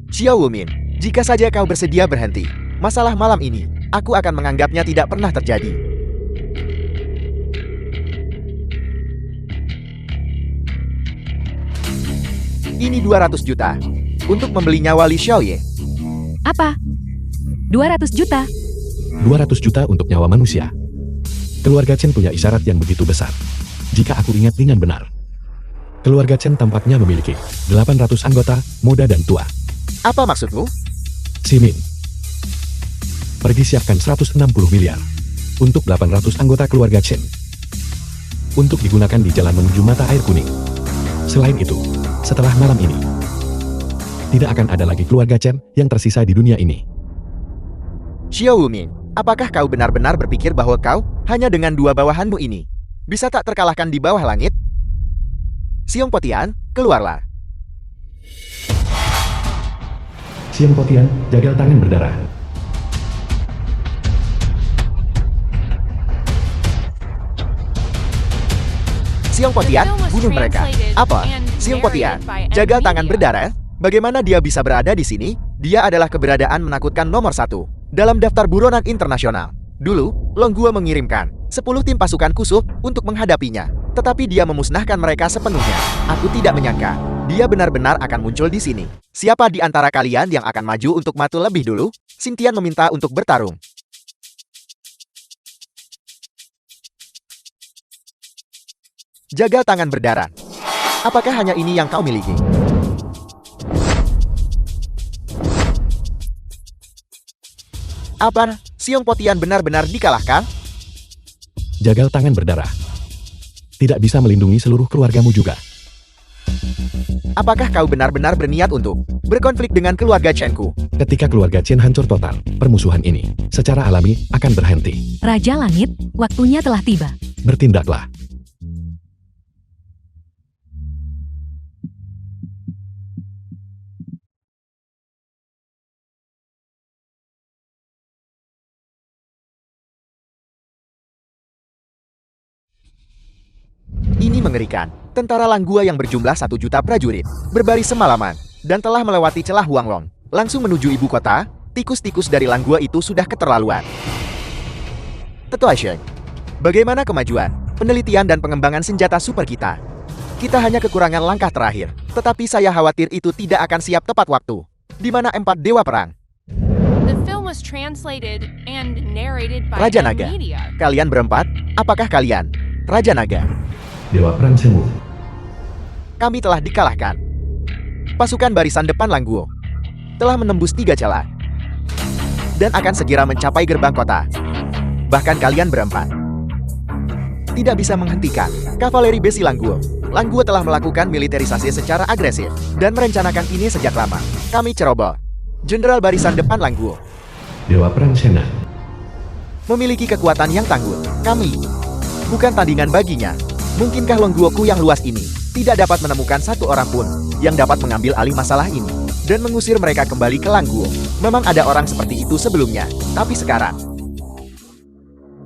Xiao Wumin, jika saja kau bersedia berhenti, masalah malam ini, aku akan menganggapnya tidak pernah terjadi. Ini 200 juta untuk membeli nyawa Li Xiaoye. Apa? 200 juta? 200 juta untuk nyawa manusia. Keluarga Chen punya isyarat yang begitu besar. Jika aku ingat dengan benar, keluarga Chen tampaknya memiliki 800 anggota, muda dan tua. Apa maksudmu? Simin, pergi siapkan 160 miliar untuk 800 anggota keluarga Chen untuk digunakan di jalan menuju mata air kuning. Selain itu, setelah malam ini, tidak akan ada lagi keluarga Chen yang tersisa di dunia ini. Xiao Wumin, apakah kau benar-benar berpikir bahwa kau, hanya dengan dua bawahanmu ini, bisa tak terkalahkan di bawah langit? Siong Potian, keluarlah. Siang Potian, jagal tangan berdarah. Siong Potian, bunuh mereka. Apa? Siong Potian, jagal tangan berdarah? Bagaimana dia bisa berada di sini? Dia adalah keberadaan menakutkan nomor 1 dalam daftar buronan internasional. Dulu, Longguo mengirimkan 10 tim pasukan kusuk untuk menghadapinya, tetapi dia memusnahkan mereka sepenuhnya. Aku tidak menyangka dia benar-benar akan muncul di sini. Siapa di antara kalian yang akan maju untuk matu lebih dulu? Xintian meminta untuk bertarung. Jagal tangan berdarah. Apakah hanya ini yang kau miliki? Apa? Siong Potian benar-benar dikalahkan? Jagal tangan berdarah. Tidak bisa melindungi seluruh keluargamu juga. Apakah kau benar-benar berniat untuk berkonflik dengan keluarga Chen-ku? Ketika keluarga Chen hancur total, permusuhan ini secara alami akan berhenti. Raja Langit, waktunya telah tiba. Bertindaklah. Ini mengerikan. Tentara Langgua yang berjumlah 1 juta prajurit berbaris semalaman dan telah melewati celah Huanglong langsung menuju ibu kota. Tikus-tikus dari Langgua itu sudah keterlaluan. Tetua Sheng, bagaimana kemajuan, penelitian dan pengembangan senjata super kita? Kita hanya kekurangan langkah terakhir, tetapi saya khawatir itu tidak akan siap tepat waktu. Di mana 4 dewa perang? The film was translated and narrated by Raja Naga. Media. Kalian berempat, apakah kalian Raja Naga? Dewa Perang Semu. Kami telah dikalahkan. Pasukan barisan depan Langguo telah menembus 3 celah dan akan segera mencapai gerbang kota. Bahkan kalian berempat tidak bisa menghentikan kavaleri besi Langguo. Langguo telah melakukan militerisasi secara agresif dan merencanakan ini sejak lama. Kami ceroboh. Jenderal barisan depan Langguo Dewa Perang Sena. memiliki kekuatan yang tangguh. Kami bukan tandingan baginya. Mungkinkah Longguoku yang luas ini tidak dapat menemukan satu orang pun yang dapat mengambil alih masalah ini dan mengusir mereka kembali ke Langguo? Memang ada orang seperti itu sebelumnya, tapi sekarang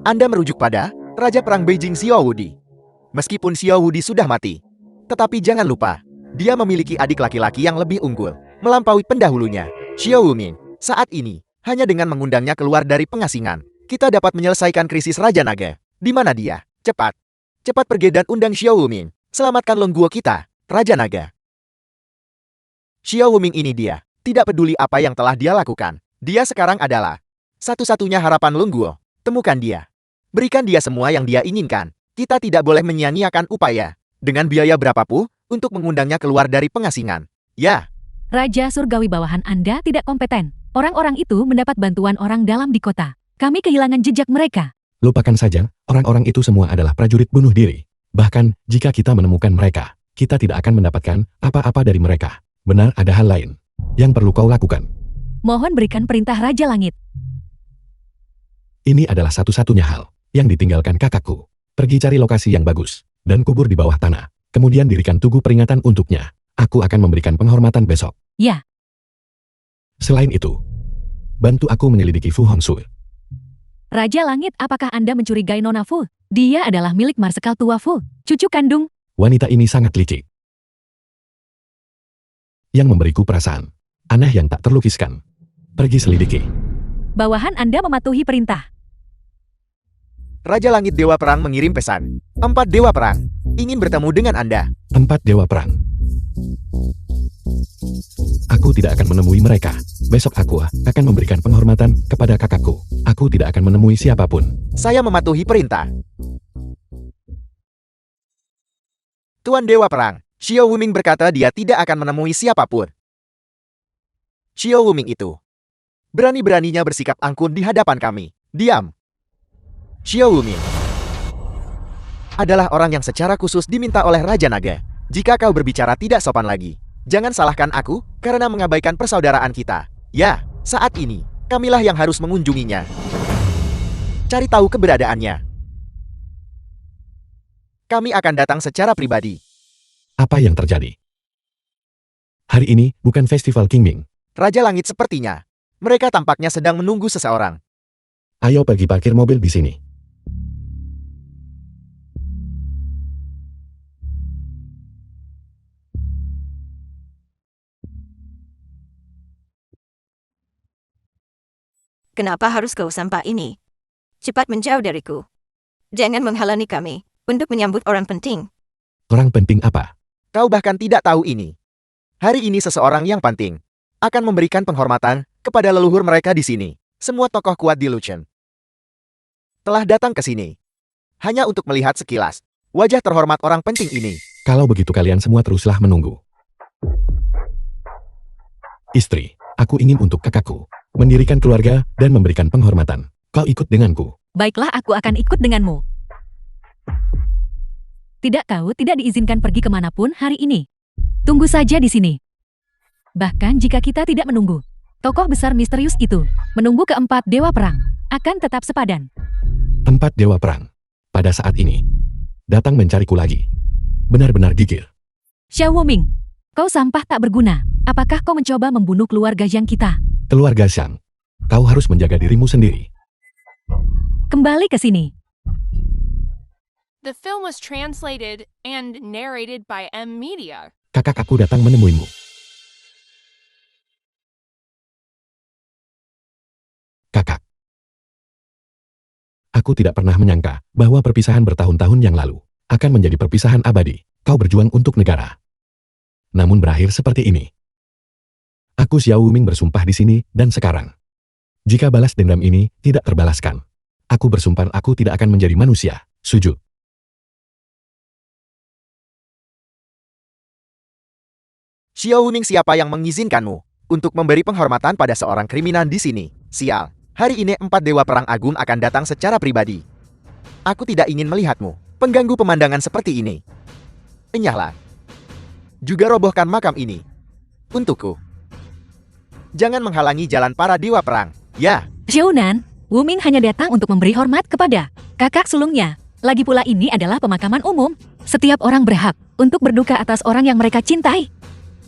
Anda merujuk pada Raja Perang Beijing Xiao Wudi. Meskipun Xiao Wudi sudah mati, tetapi jangan lupa, dia memiliki adik laki-laki yang lebih unggul, melampaui pendahulunya, Xiao Wumin. Saat ini, hanya dengan mengundangnya keluar dari pengasingan, kita dapat menyelesaikan krisis Raja Naga. Di mana dia? Cepat! Cepat pergi dan undang Xiao Wuming. Selamatkan Longguo kita, Raja Naga. Xiao Wuming ini dia. Tidak peduli apa yang telah dia lakukan. Dia sekarang adalah satu-satunya harapan Longguo. Temukan dia. Berikan dia semua yang dia inginkan. Kita tidak boleh menyia-nyiakan upaya. Dengan biaya berapapun, untuk mengundangnya keluar dari pengasingan. Ya, Raja Surgawi bawahan Anda tidak kompeten. Orang-orang itu mendapat bantuan orang dalam di kota. Kami kehilangan jejak mereka. Lupakan saja, orang-orang itu semua adalah prajurit bunuh diri. Bahkan, jika kita menemukan mereka, kita tidak akan mendapatkan apa-apa dari mereka. Benar, ada hal lain yang perlu kau lakukan. Mohon berikan perintah Raja Langit. Ini adalah satu-satunya hal yang ditinggalkan kakakku. Pergi cari lokasi yang bagus, dan kubur di bawah tanah. Kemudian dirikan tugu peringatan untuknya. Aku akan memberikan penghormatan besok. Ya. Selain itu, bantu aku menyelidiki Fu Hongxue. Raja Langit, apakah Anda mencurigai Nona Fu? Dia adalah milik Marsekal tua Fu, cucu kandung. Wanita ini sangat licik. Yang memberiku perasaan aneh yang tak terlukiskan. Pergi selidiki. Bawahan Anda mematuhi perintah. Raja Langit Dewa Perang mengirim pesan. 4 Dewa Perang ingin bertemu dengan Anda. 4 Dewa Perang. Aku tidak akan menemui mereka. Besok aku akan memberikan penghormatan kepada kakakku. Aku tidak akan menemui siapapun. Saya mematuhi perintah. Tuan Dewa Perang, Xiao Wuming berkata dia tidak akan menemui siapapun. Xiao Wuming itu berani-beraninya bersikap angkuh di hadapan kami. Diam. Xiao Wuming adalah orang yang secara khusus diminta oleh Raja Naga. Jika kau berbicara tidak sopan lagi, jangan salahkan aku karena mengabaikan persaudaraan kita. Ya, saat ini, kamilah yang harus mengunjunginya. Cari tahu keberadaannya. Kami akan datang secara pribadi. Apa yang terjadi? Hari ini bukan festival Qingming. Raja Langit sepertinya. Mereka tampaknya sedang menunggu seseorang. Ayo pergi parkir mobil di sini. Kenapa harus kau sampai ini? Cepat menjauh dariku. Jangan menghalangi kami untuk menyambut orang penting. Orang penting apa? Kau bahkan tidak tahu ini. Hari ini seseorang yang penting akan memberikan penghormatan kepada leluhur mereka di sini. Semua tokoh kuat di Luchen telah datang ke sini hanya untuk melihat sekilas wajah terhormat orang penting ini. Kalau begitu kalian semua teruslah menunggu. Istri, aku ingin untuk kakakku mendirikan keluarga dan memberikan penghormatan. Kau ikut denganku. Baiklah, aku akan ikut denganmu. Tidak, kau tidak diizinkan pergi kemanapun hari ini. Tunggu saja di sini. Bahkan jika kita tidak menunggu, tokoh besar misterius itu menunggu keempat Dewa Perang akan tetap sepadan. 4 Dewa Perang pada saat ini datang mencariku lagi. Benar-benar gigir. Xiao Wuming, kau sampah tak berguna. Apakah kau mencoba membunuh keluarga yang kita? Keluarga Xiang, kau harus menjaga dirimu sendiri. Kembali ke sini. The film was translated and narrated by M Media. Kakak aku datang menemuimu. Kakak. Aku tidak pernah menyangka bahwa perpisahan bertahun-tahun yang lalu akan menjadi perpisahan abadi. Kau berjuang untuk negara. Namun berakhir seperti ini. Aku Xiao Wuming bersumpah di sini dan sekarang. Jika balas dendam ini tidak terbalaskan, aku bersumpah aku tidak akan menjadi manusia. Sujud. Xiao Wuming, siapa yang mengizinkanmu untuk memberi penghormatan pada seorang kriminal di sini? Sial, hari ini 4 Dewa Perang Agung akan datang secara pribadi. Aku tidak ingin melihatmu pengganggu pemandangan seperti ini. Enyahlah. Juga robohkan makam ini. Untukku. Jangan menghalangi jalan para Dewa Perang. Ya. Xiaonan, Wuming hanya datang untuk memberi hormat kepada kakak sulungnya. Lagi pula ini adalah pemakaman umum. Setiap orang berhak untuk berduka atas orang yang mereka cintai.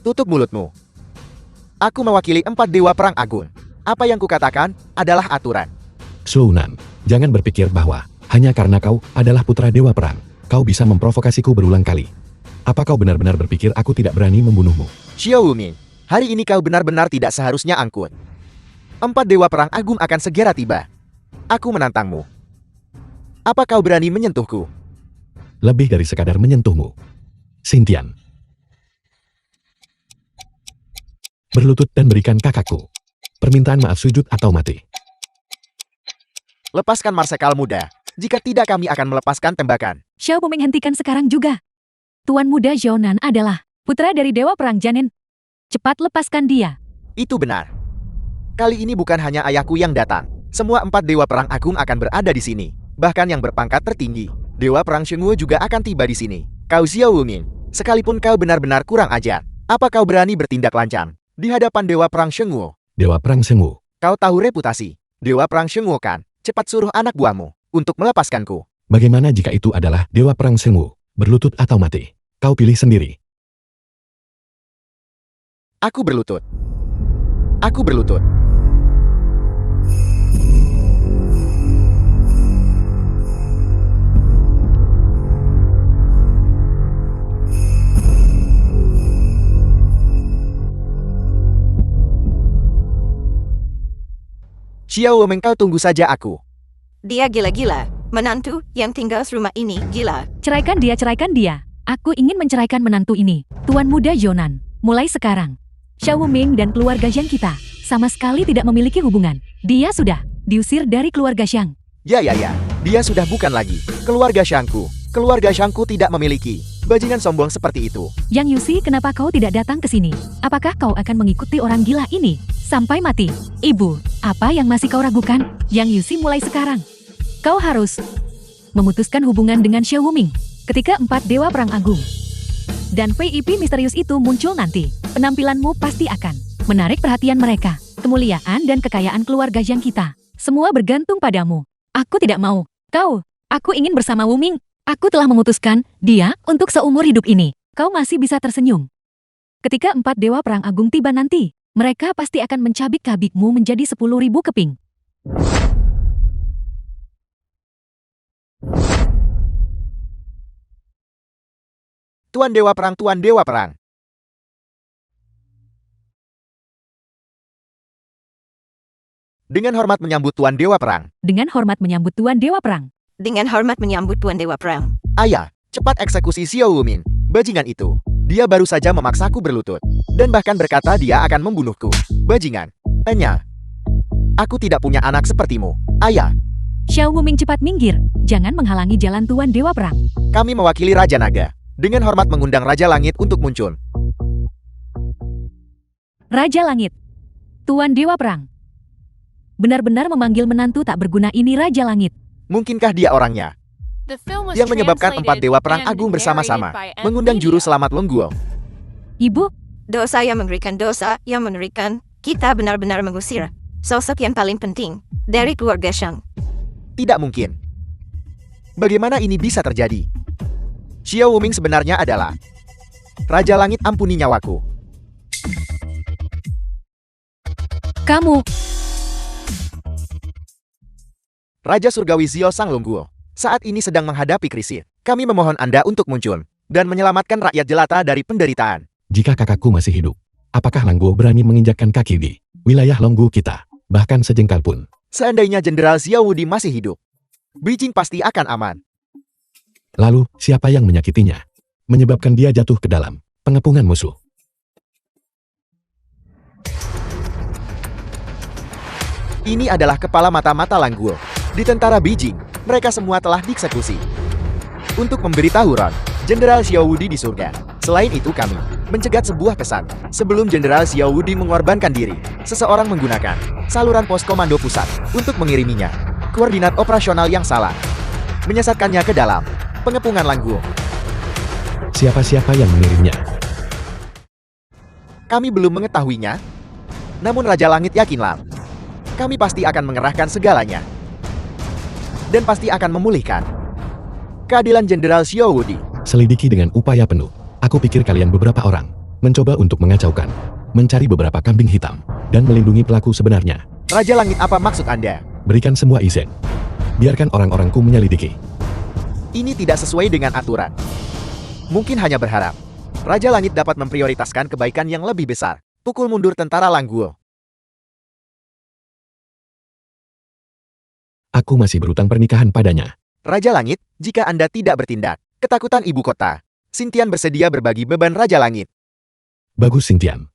Tutup mulutmu. Aku mewakili 4 Dewa Perang Agung. Apa yang kukatakan adalah aturan. Sunan, jangan berpikir bahwa hanya karena kau adalah putra Dewa Perang, kau bisa memprovokasiku berulang kali. Apa kau benar-benar berpikir aku tidak berani membunuhmu? Xiao Wuming, hari ini kau benar-benar tidak seharusnya angkut. 4 Dewa Perang Agung akan segera tiba. Aku menantangmu. Apa kau berani menyentuhku? Lebih dari sekadar menyentuhmu. Xintian. Berlutut dan berikan kakakku permintaan maaf, sujud atau mati. Lepaskan Marsekal muda. Jika tidak, kami akan melepaskan tembakan. Xiao Wuming, hentikan sekarang juga. Tuan muda Xiaonan adalah putra dari Dewa Perang Janin. Cepat lepaskan dia. Itu benar. Kali ini bukan hanya ayahku yang datang. Semua 4 dewa perang agung akan berada di sini. Bahkan yang berpangkat tertinggi, Dewa Perang Shengwu juga akan tiba di sini. Kau Xiao Wuming, sekalipun kau benar-benar kurang ajar, apa kau berani bertindak lancang di hadapan Dewa Perang Shengwu? Dewa Perang Shengwu. Kau tahu reputasi Dewa Perang Shengwu kan? Cepat suruh anak buahmu untuk melepaskanku. Bagaimana jika itu adalah Dewa Perang Shengwu? Berlutut atau mati? Kau pilih sendiri. Aku berlutut. Aku berlutut. Xiao Wuming, kau tunggu saja aku. Dia gila-gila. Menantu yang tinggal serumah ini gila. Ceraikan dia. Aku ingin menceraikan menantu ini. Tuan Muda Yonan, mulai sekarang. Xiao Wuming dan keluarga Zhang kita sama sekali tidak memiliki hubungan. Dia sudah diusir dari keluarga Zhang. Ya. Dia sudah bukan lagi keluarga Shangku. Keluarga Shangku tidak memiliki bajingan sombong seperti itu. Yang Yusi, kenapa kau tidak datang ke sini? Apakah kau akan mengikuti orang gila ini sampai mati? Ibu, apa yang masih kau ragukan? Yang Yusi, mulai sekarang kau harus memutuskan hubungan dengan Xiao Wuming. Ketika 4 dewa perang agung dan VIP misterius itu muncul nanti, penampilanmu pasti akan menarik perhatian mereka. Kemuliaan dan kekayaan keluarga Zhang kita semua bergantung padamu. Aku tidak mau. Aku ingin bersama Wuming. Aku telah memutuskan dia untuk seumur hidup ini. Kau masih bisa tersenyum. Ketika 4 dewa perang agung tiba nanti, mereka pasti akan mencabik-cabikmu menjadi 10.000 keping. Tuan Dewa Perang, Tuan Dewa Perang. Dengan hormat menyambut Tuan Dewa Perang. Dengan hormat menyambut Tuan Dewa Perang. Dengan hormat menyambut Tuan Dewa Perang. Ayah, cepat eksekusi Xiao Wuming. Bajingan itu. Dia baru saja memaksaku berlutut. Dan bahkan berkata dia akan membunuhku. Bajingan. Tanya. Aku tidak punya anak sepertimu. Ayah, Xiao Wuming, cepat minggir. Jangan menghalangi jalan Tuan Dewa Perang. kami mewakili Raja Naga. Dengan hormat mengundang Raja Langit untuk muncul. Raja Langit. Tuan Dewa Perang. Benar-benar memanggil menantu tak berguna ini Raja Langit. Mungkinkah dia orangnya? The film was Yang menyebabkan 4 translated Dewa Perang and Agung bersama-sama narrated by mengundang juru Media. selamat Longguo. Ibu, Dosa yang mengerikan. Kita benar-benar mengusir sosok yang paling penting dari keluarga Shang. Tidak mungkin. Bagaimana ini bisa terjadi? Xiao Wuming sebenarnya adalah Raja Langit, ampuni nyawaku. kamu. Raja Surgawi Xiao Sang Longguo saat ini sedang menghadapi krisis. Kami memohon Anda untuk muncul dan menyelamatkan rakyat jelata dari penderitaan. Jika kakakku masih hidup, apakah Langguo berani menginjakkan kaki di wilayah Longgu kita, bahkan sejengkal pun? Seandainya Jenderal Xiao Wudi masih hidup, Beijing pasti akan aman. Lalu, siapa yang menyakitinya? Menyebabkan dia jatuh ke dalam pengepungan musuh. Ini adalah kepala mata-mata Langguo. Di tentara Beijing, mereka semua telah dieksekusi. Untuk memberitahu Ron, Jenderal Xiao Wudi di surga. Selain itu kami mencegat sebuah pesan. Sebelum Jenderal Xiao Wudi mengorbankan diri, seseorang menggunakan saluran pos komando pusat untuk mengiriminya koordinat operasional yang salah, menyesatkannya ke dalam pengepungan Langguo. Siapa-siapa yang mengirimnya? Kami belum mengetahuinya. Namun Raja Langit yakinlah, kami pasti akan mengerahkan segalanya. Dan pasti akan memulihkan keadilan Jenderal Xiao Wudi. Selidiki dengan upaya penuh. Aku pikir kalian beberapa orang mencoba untuk mengacaukan, mencari beberapa kambing hitam, dan melindungi pelaku sebenarnya. Raja Langit, apa maksud Anda? Berikan semua izin. Biarkan orang-orangku menyelidiki. Ini tidak sesuai dengan aturan. Mungkin hanya berharap Raja Langit dapat memprioritaskan kebaikan yang lebih besar. Pukul mundur tentara Langguo. Aku masih berutang pernikahan padanya. Raja Langit, jika Anda tidak bertindak, ketakutan ibu kota. Xintian bersedia berbagi beban Raja Langit. Bagus, Xintian.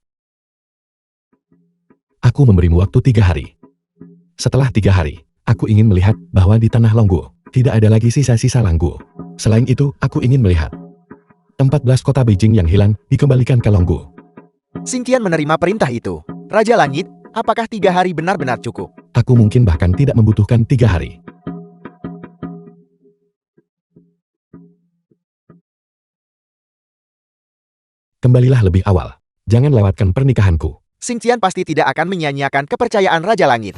Aku memberimu waktu 3 hari. Setelah 3 hari, aku ingin melihat bahwa di tanah Longguo tidak ada lagi sisa-sisa Langguo. Selain itu, aku ingin melihat 14 kota Beijing yang hilang dikembalikan ke Longguo. Xintian menerima perintah itu. Raja Langit, Apakah 3 hari benar-benar cukup? Aku mungkin bahkan tidak membutuhkan 3 hari. Kembalilah lebih awal. Jangan lewatkan pernikahanku. Xingqian pasti tidak akan menyia-nyiakan kepercayaan Raja Langit.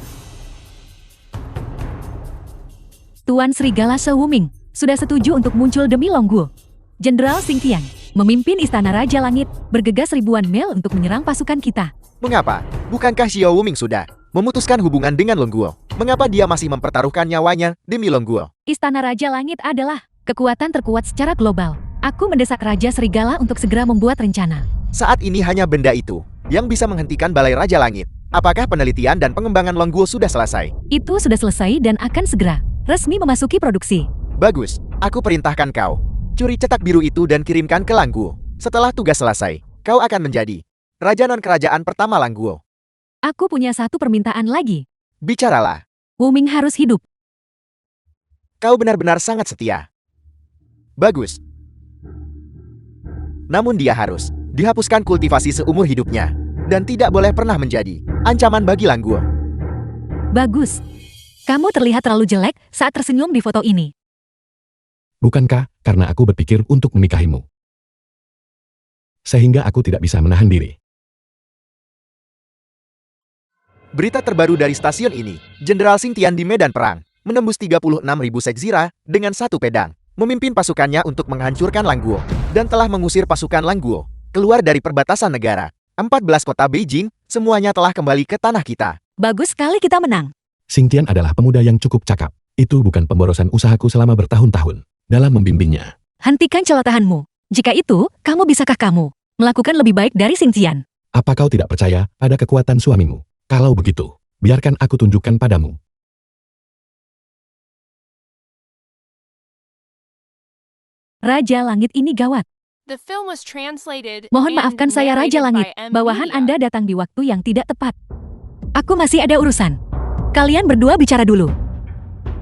Tuan Serigala Sewuming sudah setuju untuk muncul demi Longguo. Jenderal Xingqian memimpin Istana Raja Langit bergegas ribuan mil untuk menyerang pasukan kita. Mengapa? Bukankah Xiao Wuming sudah memutuskan hubungan dengan Longguo? Mengapa dia masih mempertaruhkan nyawanya demi Longguo? Istana Raja Langit adalah kekuatan terkuat secara global. Aku mendesak Raja Serigala untuk segera membuat rencana. Saat ini hanya benda itu yang bisa menghentikan Balai Raja Langit. Apakah penelitian dan pengembangan Longguo sudah selesai? Itu sudah selesai dan akan segera resmi memasuki produksi. Bagus, aku perintahkan kau. Curi cetak biru itu dan kirimkan ke Longguo. Setelah tugas selesai, kau akan menjadi Raja non-kerajaan pertama Longguo. Aku punya satu permintaan lagi. Bicaralah. Wuming harus hidup. Kau benar-benar sangat setia. Bagus. Namun dia harus dihapuskan kultivasi seumur hidupnya dan tidak boleh pernah menjadi ancaman bagi Longguo. Bagus. Kamu terlihat terlalu jelek saat tersenyum di foto ini. Bukankah karena aku berpikir untuk menikahimu? Sehingga aku tidak bisa menahan diri. Berita terbaru dari stasiun ini, Jenderal Xingqian di medan perang menembus 36.000 sekzira dengan satu pedang, memimpin pasukannya untuk menghancurkan Longguo dan telah mengusir pasukan Longguo keluar dari perbatasan negara. 14 kota Beijing, semuanya telah kembali ke tanah kita. Bagus sekali kita menang. Xingqian adalah pemuda yang cukup cakap. Itu bukan pemborosan usahaku selama bertahun-tahun dalam membimbingnya. Hentikan celotehanmu. Jika itu, bisakah kamu melakukan lebih baik dari Xingqian? Apa kau tidak percaya pada kekuatan suamimu? Kalau begitu, biarkan aku tunjukkan padamu. Raja Langit ini gawat. The film was translated Mohon and maafkan saya Raja narrated Langit, by M. bawahan Media. Anda datang di waktu yang tidak tepat. Aku masih ada urusan. Kalian berdua bicara dulu.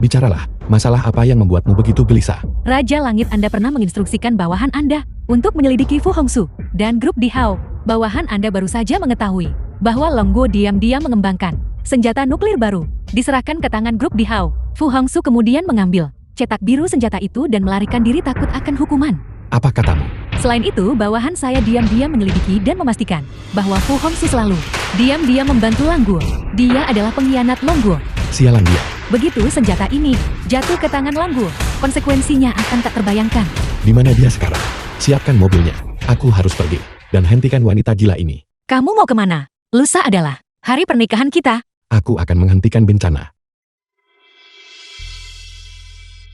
Bicaralah, masalah apa yang membuatmu begitu gelisah? Raja Langit, Anda pernah menginstruksikan bawahan Anda untuk menyelidiki Fu Hongxue dan grup Dihao. Bawahan Anda baru saja mengetahui bahwa Longguo diam-diam mengembangkan senjata nuklir baru, diserahkan ke tangan grup Dihao. Fu Hongxue kemudian mengambil cetak biru senjata itu dan melarikan diri takut akan hukuman. Apa katamu? Selain itu, bawahan saya diam-diam menyelidiki dan memastikan bahwa Fu Hongxue selalu diam-diam membantu Longguo. Dia adalah pengkhianat Longguo. Sialan dia. Begitu senjata ini jatuh ke tangan Longguo, konsekuensinya akan tak terbayangkan. Di mana dia sekarang? Siapkan mobilnya. Aku harus pergi dan hentikan wanita gila ini. Kamu mau kemana? Lusa adalah hari pernikahan kita. Aku akan menghentikan bencana.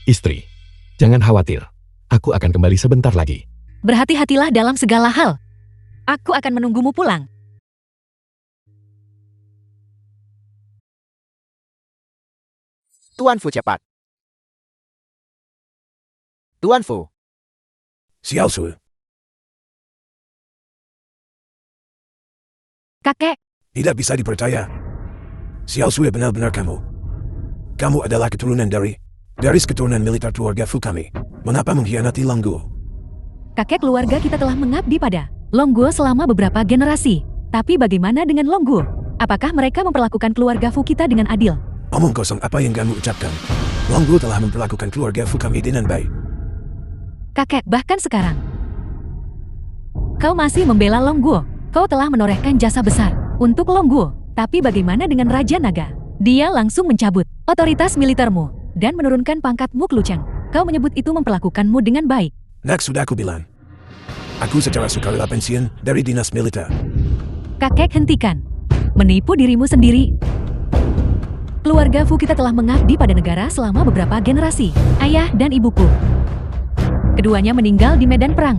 Istri, jangan khawatir. Aku akan kembali sebentar lagi. Berhati-hatilah dalam segala hal. Aku akan menunggumu pulang. Tuan Fu cepat. Tuan Fu, Xiao Sui, Kakek, tidak bisa dipercaya. Xiao Sui benar-benar kamu. Kamu adalah keturunan dari keturunan militer keluarga Fu kami. Mengapa mengkhianati Longguo? kakek keluarga kita telah mengabdi pada Longguo selama beberapa generasi. Tapi bagaimana dengan Longguo? Apakah mereka memperlakukan keluarga Fu kita dengan adil? Omong kosong apa yang kamu ucapkan? Longguo telah memperlakukan keluarga Fu kami dengan baik. Kakek, bahkan sekarang kau masih membela Longguo. Kau telah menorehkan jasa besar untuk Longguo. Tapi bagaimana dengan Raja Naga? Dia langsung mencabut otoritas militermu dan menurunkan pangkatmu ke Lucang. Kau menyebut itu memperlakukanmu dengan baik. Nak, sudah aku bilang. Aku secara sukarela pensiun dari dinas militer. Kakek, hentikan menipu dirimu sendiri. Keluarga Fu kita telah mengabdi pada negara selama beberapa generasi. Ayah dan ibuku, keduanya meninggal di medan perang.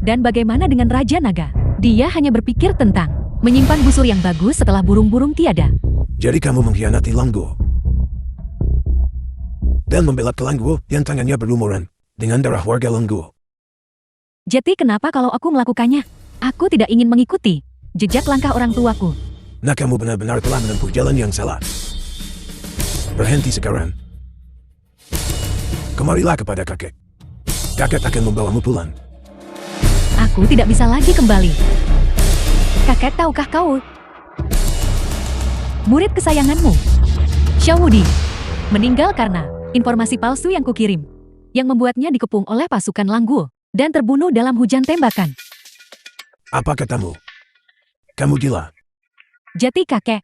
Dan bagaimana dengan Raja Naga? Dia hanya berpikir tentang menyimpan busur yang bagus setelah burung-burung tiada. Jadi kamu mengkhianati Longguo dan membela ke Longguo yang tangannya berlumuran dengan darah warga Longguo. Jadi kenapa kalau aku melakukannya? Aku tidak ingin mengikuti jejak langkah orang tuaku. Nah, kamu benar-benar telah menempuh jalan yang salah. Berhenti sekarang. Kemarilah kepada kakek. Kakek akan membawamu pulang. Aku tidak bisa lagi kembali. Kakek, tahukah kau? murid kesayanganmu. Xiao Wudi meninggal karena informasi palsu yang kukirim, yang membuatnya dikepung oleh pasukan Langguo dan terbunuh dalam hujan tembakan. Apa katamu? Kamu gila. Jati kakek.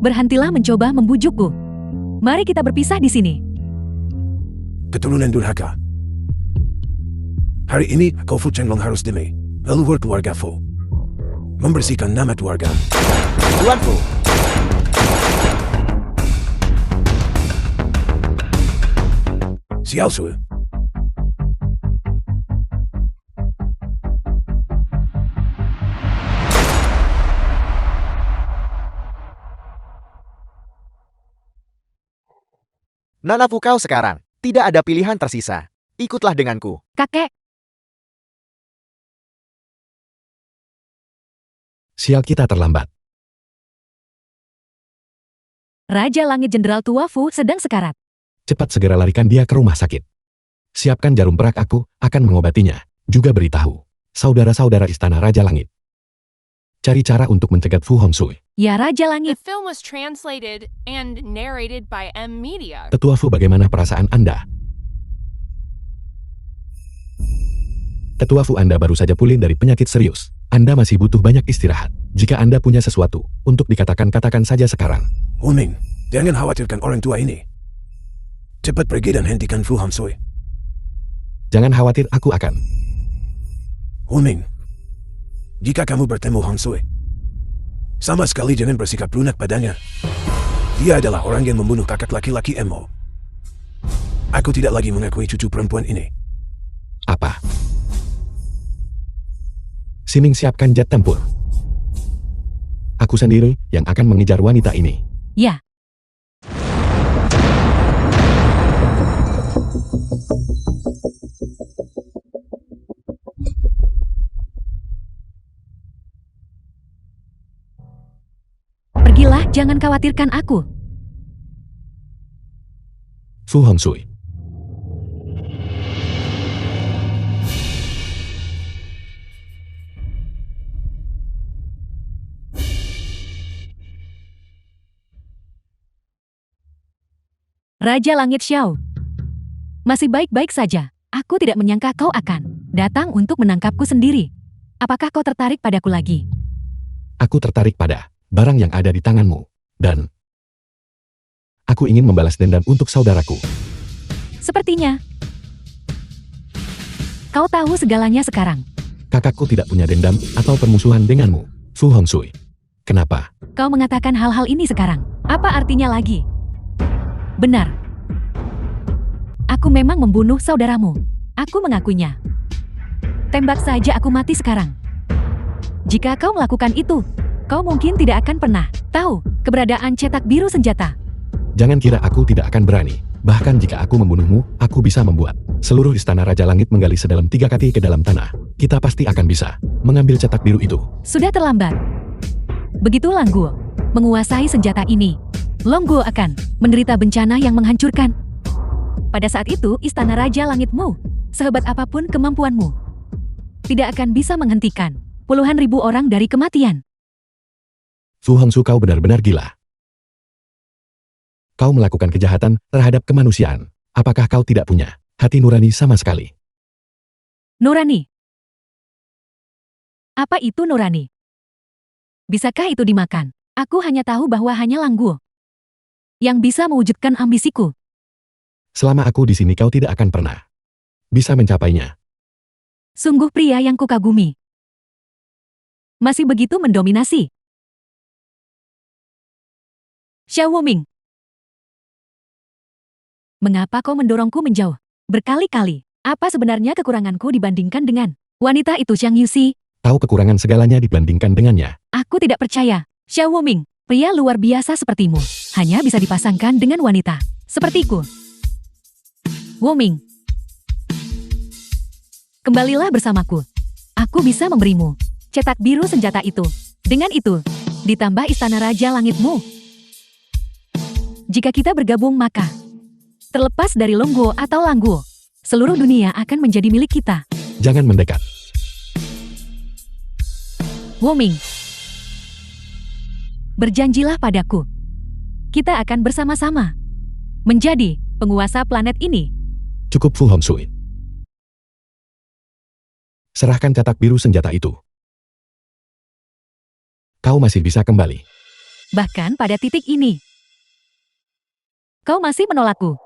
Berhentilah mencoba membujukku. Mari kita berpisah di sini. Keturunan durhaka. Hari ini kau Fu Chenglong harus demi leluhur keluarga Fu. Membersihkan nama keluarga. Tuan Fu, Xiao Sui. Nana Fu kau sekarang. Tidak ada pilihan tersisa. Ikutlah denganku. Kakek, Sial, kita terlambat. Raja Langit Jenderal Tua Fu sedang sekarat. Cepat segera larikan dia ke rumah sakit. Siapkan jarum perak, aku akan mengobatinya. Juga beritahu saudara-saudara Istana Raja Langit. Cari cara untuk mencegat Fu Hongxue. Ya Raja The Langit, film was translated and narrated by M Media. Tetua Fu, bagaimana perasaan Anda? Tetua Fu, Anda baru saja pulih dari penyakit serius. Anda masih butuh banyak istirahat. Jika Anda punya sesuatu untuk dikatakan, katakan saja sekarang. Hunming, jangan khawatirkan orang tua ini. Cepat pergi dan hentikan Fu Hongxue. Jangan khawatir, aku akan. Hunming, jika kamu bertemu Hongxue, sama sekali jangan bersikap lunak padanya. Dia adalah orang yang membunuh kakak laki-laki Emo. Aku tidak lagi mengakui cucu perempuan ini. Apa? Siming, siapkan jet tempur. Aku sendiri yang akan mengejar wanita ini. ya. Pergilah, jangan khawatirkan aku. Fu Hongxue. Raja Langit Xiao. Masih baik-baik saja. Aku tidak menyangka kau akan datang untuk menangkapku sendiri. Apakah kau tertarik padaku lagi? Aku tertarik pada barang yang ada di tanganmu. Dan aku ingin membalas dendam untuk saudaraku. Sepertinya. Kau tahu segalanya sekarang. Kakakku tidak punya dendam atau permusuhan denganmu, Fu Hongxue. Kenapa? Kau mengatakan hal-hal ini sekarang. Apa artinya lagi? Benar. Aku memang membunuh saudaramu. Aku mengakuinya. Tembak saja aku mati sekarang. Jika kau melakukan itu, kau mungkin tidak akan pernah tahu keberadaan cetak biru senjata. Jangan kira aku tidak akan berani. Bahkan jika aku membunuhmu, aku bisa membuat seluruh Istana Raja Langit menggali sedalam 3 kaki ke dalam tanah. Kita pasti akan bisa mengambil cetak biru itu. Sudah terlambat. Begitu Langguo menguasai senjata ini, Longguo akan menderita bencana yang menghancurkan. Pada saat itu, Istana Raja Langitmu, sehebat apapun kemampuanmu, tidak akan bisa menghentikan puluhan ribu orang dari kematian. Fu Hongxue, kau benar-benar gila. Kau melakukan kejahatan terhadap kemanusiaan. Apakah kau tidak punya hati nurani sama sekali? Nurani. Apa itu nurani? Bisakah itu dimakan? Aku hanya tahu bahwa hanya Langguo yang bisa mewujudkan ambisiku. Selama aku di sini, kau tidak akan pernah bisa mencapainya. Sungguh pria yang kukagumi. Masih begitu mendominasi. Xiao Wuming. Mengapa kau mendorongku menjauh? Berkali-kali. Apa sebenarnya kekuranganku dibandingkan dengan wanita itu, Xiang Yuxi? Tahu kekurangan segalanya dibandingkan dengannya. Aku tidak percaya. Xiao Wuming, pria luar biasa sepertimu, hanya bisa dipasangkan dengan wanita sepertiku. Wuming, kembalilah bersamaku. Aku bisa memberimu cetak biru senjata itu. Dengan itu, ditambah Istana Raja Langitmu. Jika kita bergabung, maka terlepas dari Longguo atau Langguo, seluruh dunia akan menjadi milik kita. Jangan mendekat. Wuming, Berjanjilah padaku. Kita akan bersama-sama menjadi penguasa planet ini. Cukup Fu Hongxue. Serahkan cetak biru senjata itu. Kau masih bisa kembali. Bahkan pada titik ini, kau masih menolakku.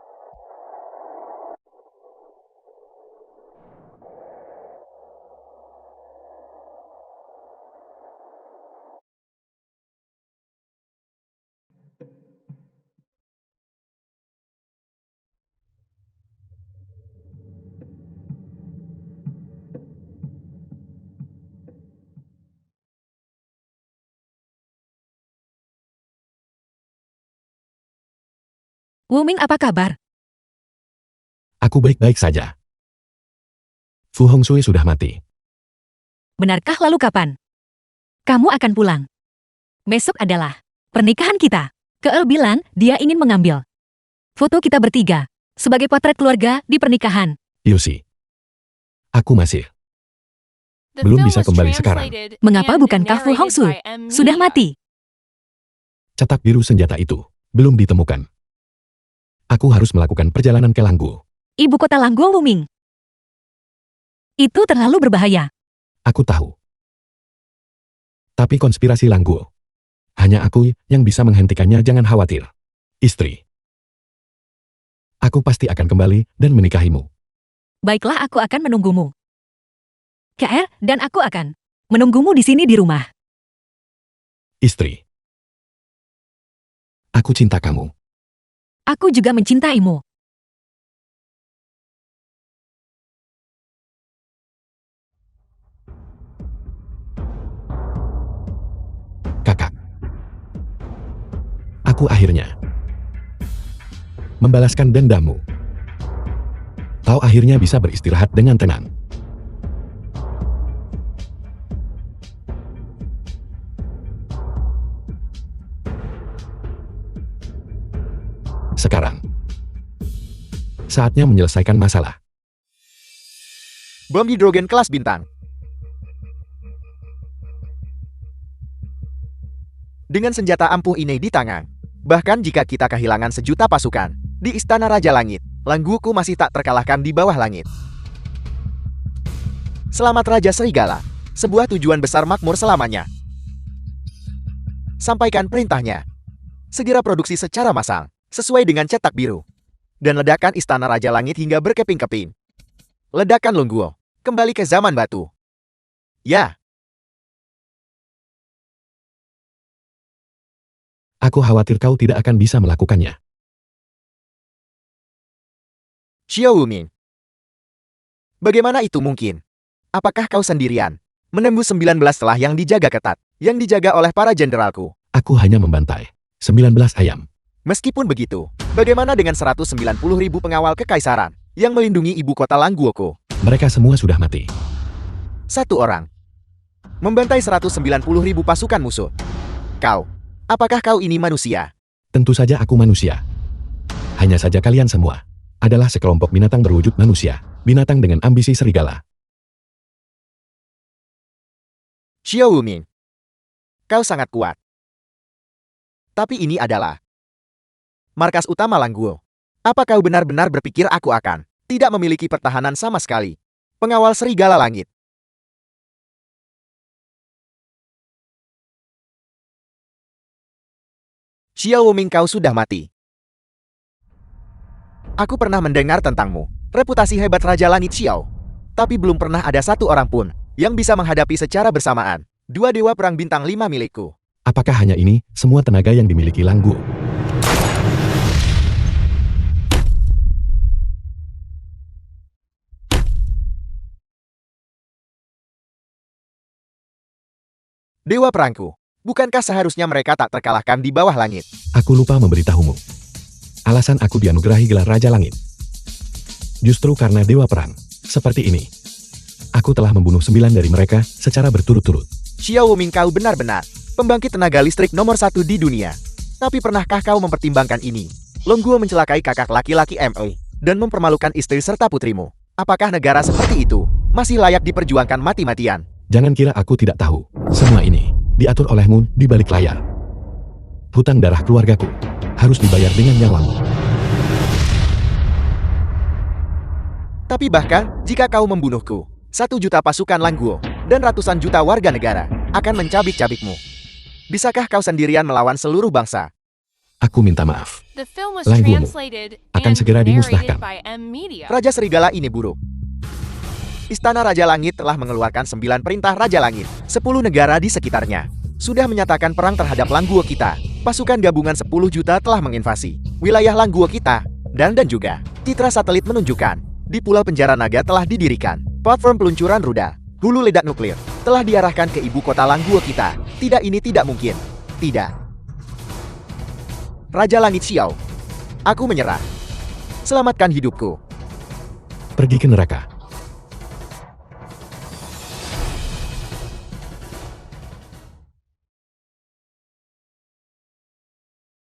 Wu Ming, apa kabar? Aku baik-baik saja. Fu Hongxue sudah mati. Benarkah, lalu kapan kamu akan pulang? Besok adalah pernikahan kita. Keel bilang dia ingin mengambil foto kita bertiga sebagai potret keluarga di pernikahan. Yusi. Aku masih. The Belum film bisa was kembali sekarang. translated Mengapa and bukankah Fu narrated Hongxue by M. sudah Mia. mati? Cetak biru senjata itu belum ditemukan. Aku harus melakukan perjalanan ke Langguo. Ibu kota Langguo, Wu Ming. Itu terlalu berbahaya. Aku tahu. Tapi konspirasi Langguo. Hanya aku yang bisa menghentikannya, jangan khawatir. Istri. Aku pasti akan kembali dan menikahimu. Baiklah, aku akan menunggumu. KR dan aku akan menunggumu di sini di rumah. Istri. Aku cinta kamu. Aku juga mencintaimu. Kakak. Aku akhirnya membalaskan dendammu. Kau akhirnya bisa beristirahat dengan tenang. Sekarang, saatnya menyelesaikan masalah. Bom hidrogen kelas bintang. Dengan senjata ampuh ini di tangan, bahkan jika kita kehilangan sejuta pasukan, di Istana Raja Langit, Langguoku masih tak terkalahkan di bawah langit. Selamat Raja Serigala, sebuah tujuan besar makmur selamanya. Sampaikan perintahnya. Segera produksi secara massal, sesuai dengan cetak biru. Dan ledakan Istana Raja Langit hingga berkeping-keping. Ledakan Langguo, kembali ke zaman batu. Ya. Aku khawatir kau tidak akan bisa melakukannya. Xiao Wuming. Bagaimana itu mungkin? Apakah kau sendirian? Menembus 19 telah yang dijaga ketat, yang dijaga oleh para jenderalku. Aku hanya membantai 19 ayam. Meskipun begitu, bagaimana dengan 190.000 pengawal kekaisaran yang melindungi ibu kota Langguoku? Mereka semua sudah mati. Satu orang membantai 190.000 pasukan musuh. Kau, apakah kau ini manusia? Tentu saja aku manusia. Hanya saja kalian semua adalah sekelompok binatang berwujud manusia. Binatang dengan ambisi serigala. Xiao Wuming, kau sangat kuat. Tapi ini adalah markas utama Langguo. Apa kau benar-benar berpikir aku akan tidak memiliki pertahanan sama sekali? Pengawal serigala langit. Xiao Wuming, kau sudah mati. Aku pernah mendengar tentangmu, reputasi hebat Raja Langit Xiao. Tapi belum pernah ada satu orang pun yang bisa menghadapi secara bersamaan dua dewa perang bintang 5 milikku. Apakah hanya ini semua tenaga yang dimiliki Langguo? Dewa perangku, bukankah seharusnya mereka tak terkalahkan di bawah langit? Aku lupa memberitahumu. Alasan aku dianugerahi gelar Raja Langit. Justru karena dewa perang seperti ini. Aku telah membunuh 9 dari mereka secara berturut-turut. Xiao Wuming, kau benar-benar pembangkit tenaga listrik nomor 1 di dunia. Tapi pernahkah kau mempertimbangkan ini? Langguo mencelakai kakak laki-laki ME dan mempermalukan istri serta putrimu. Apakah negara seperti itu masih layak diperjuangkan mati-matian? Jangan kira aku tidak tahu. Semua ini diatur olehmu di balik layar. Hutang darah keluargaku harus dibayar dengan nyawamu. Tapi bahkan, jika kau membunuhku, 1 juta pasukan Langguo dan ratusan juta warga negara akan mencabik-cabikmu. Bisakah kau sendirian melawan seluruh bangsa? Aku minta maaf. The film was Langguomu translated akan and segera narrated dimusnahkan. by M Media. Raja Serigala ini buruk. Istana Raja Langit telah mengeluarkan 9 perintah Raja Langit. 10 negara di sekitarnya sudah menyatakan perang terhadap Langguo kita. Pasukan gabungan 10 juta telah menginvasi wilayah Langguo kita. Dan juga, citra satelit menunjukkan di Pulau Penjara Naga telah didirikan platform peluncuran rudal hulu ledak nuklir telah diarahkan ke ibu kota Langguo kita. Tidak, ini tidak mungkin. Tidak. Raja Langit Xiao, aku menyerah. Selamatkan hidupku. Pergi ke neraka.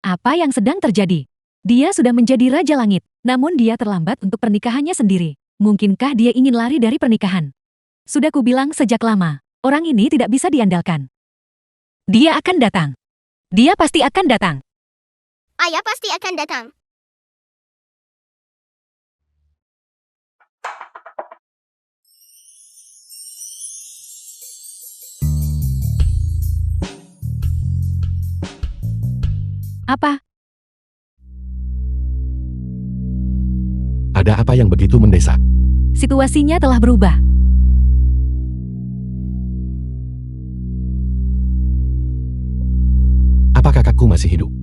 Apa yang sedang terjadi? Dia sudah menjadi Raja Langit, namun dia terlambat untuk pernikahannya sendiri. Mungkinkah dia ingin lari dari pernikahan? Sudah kubilang sejak lama, orang ini tidak bisa diandalkan. Dia akan datang. Dia pasti akan datang. Ayah pasti akan datang. Apa? Ada apa yang begitu mendesak? Situasinya telah berubah. Apakah kakakku masih hidup?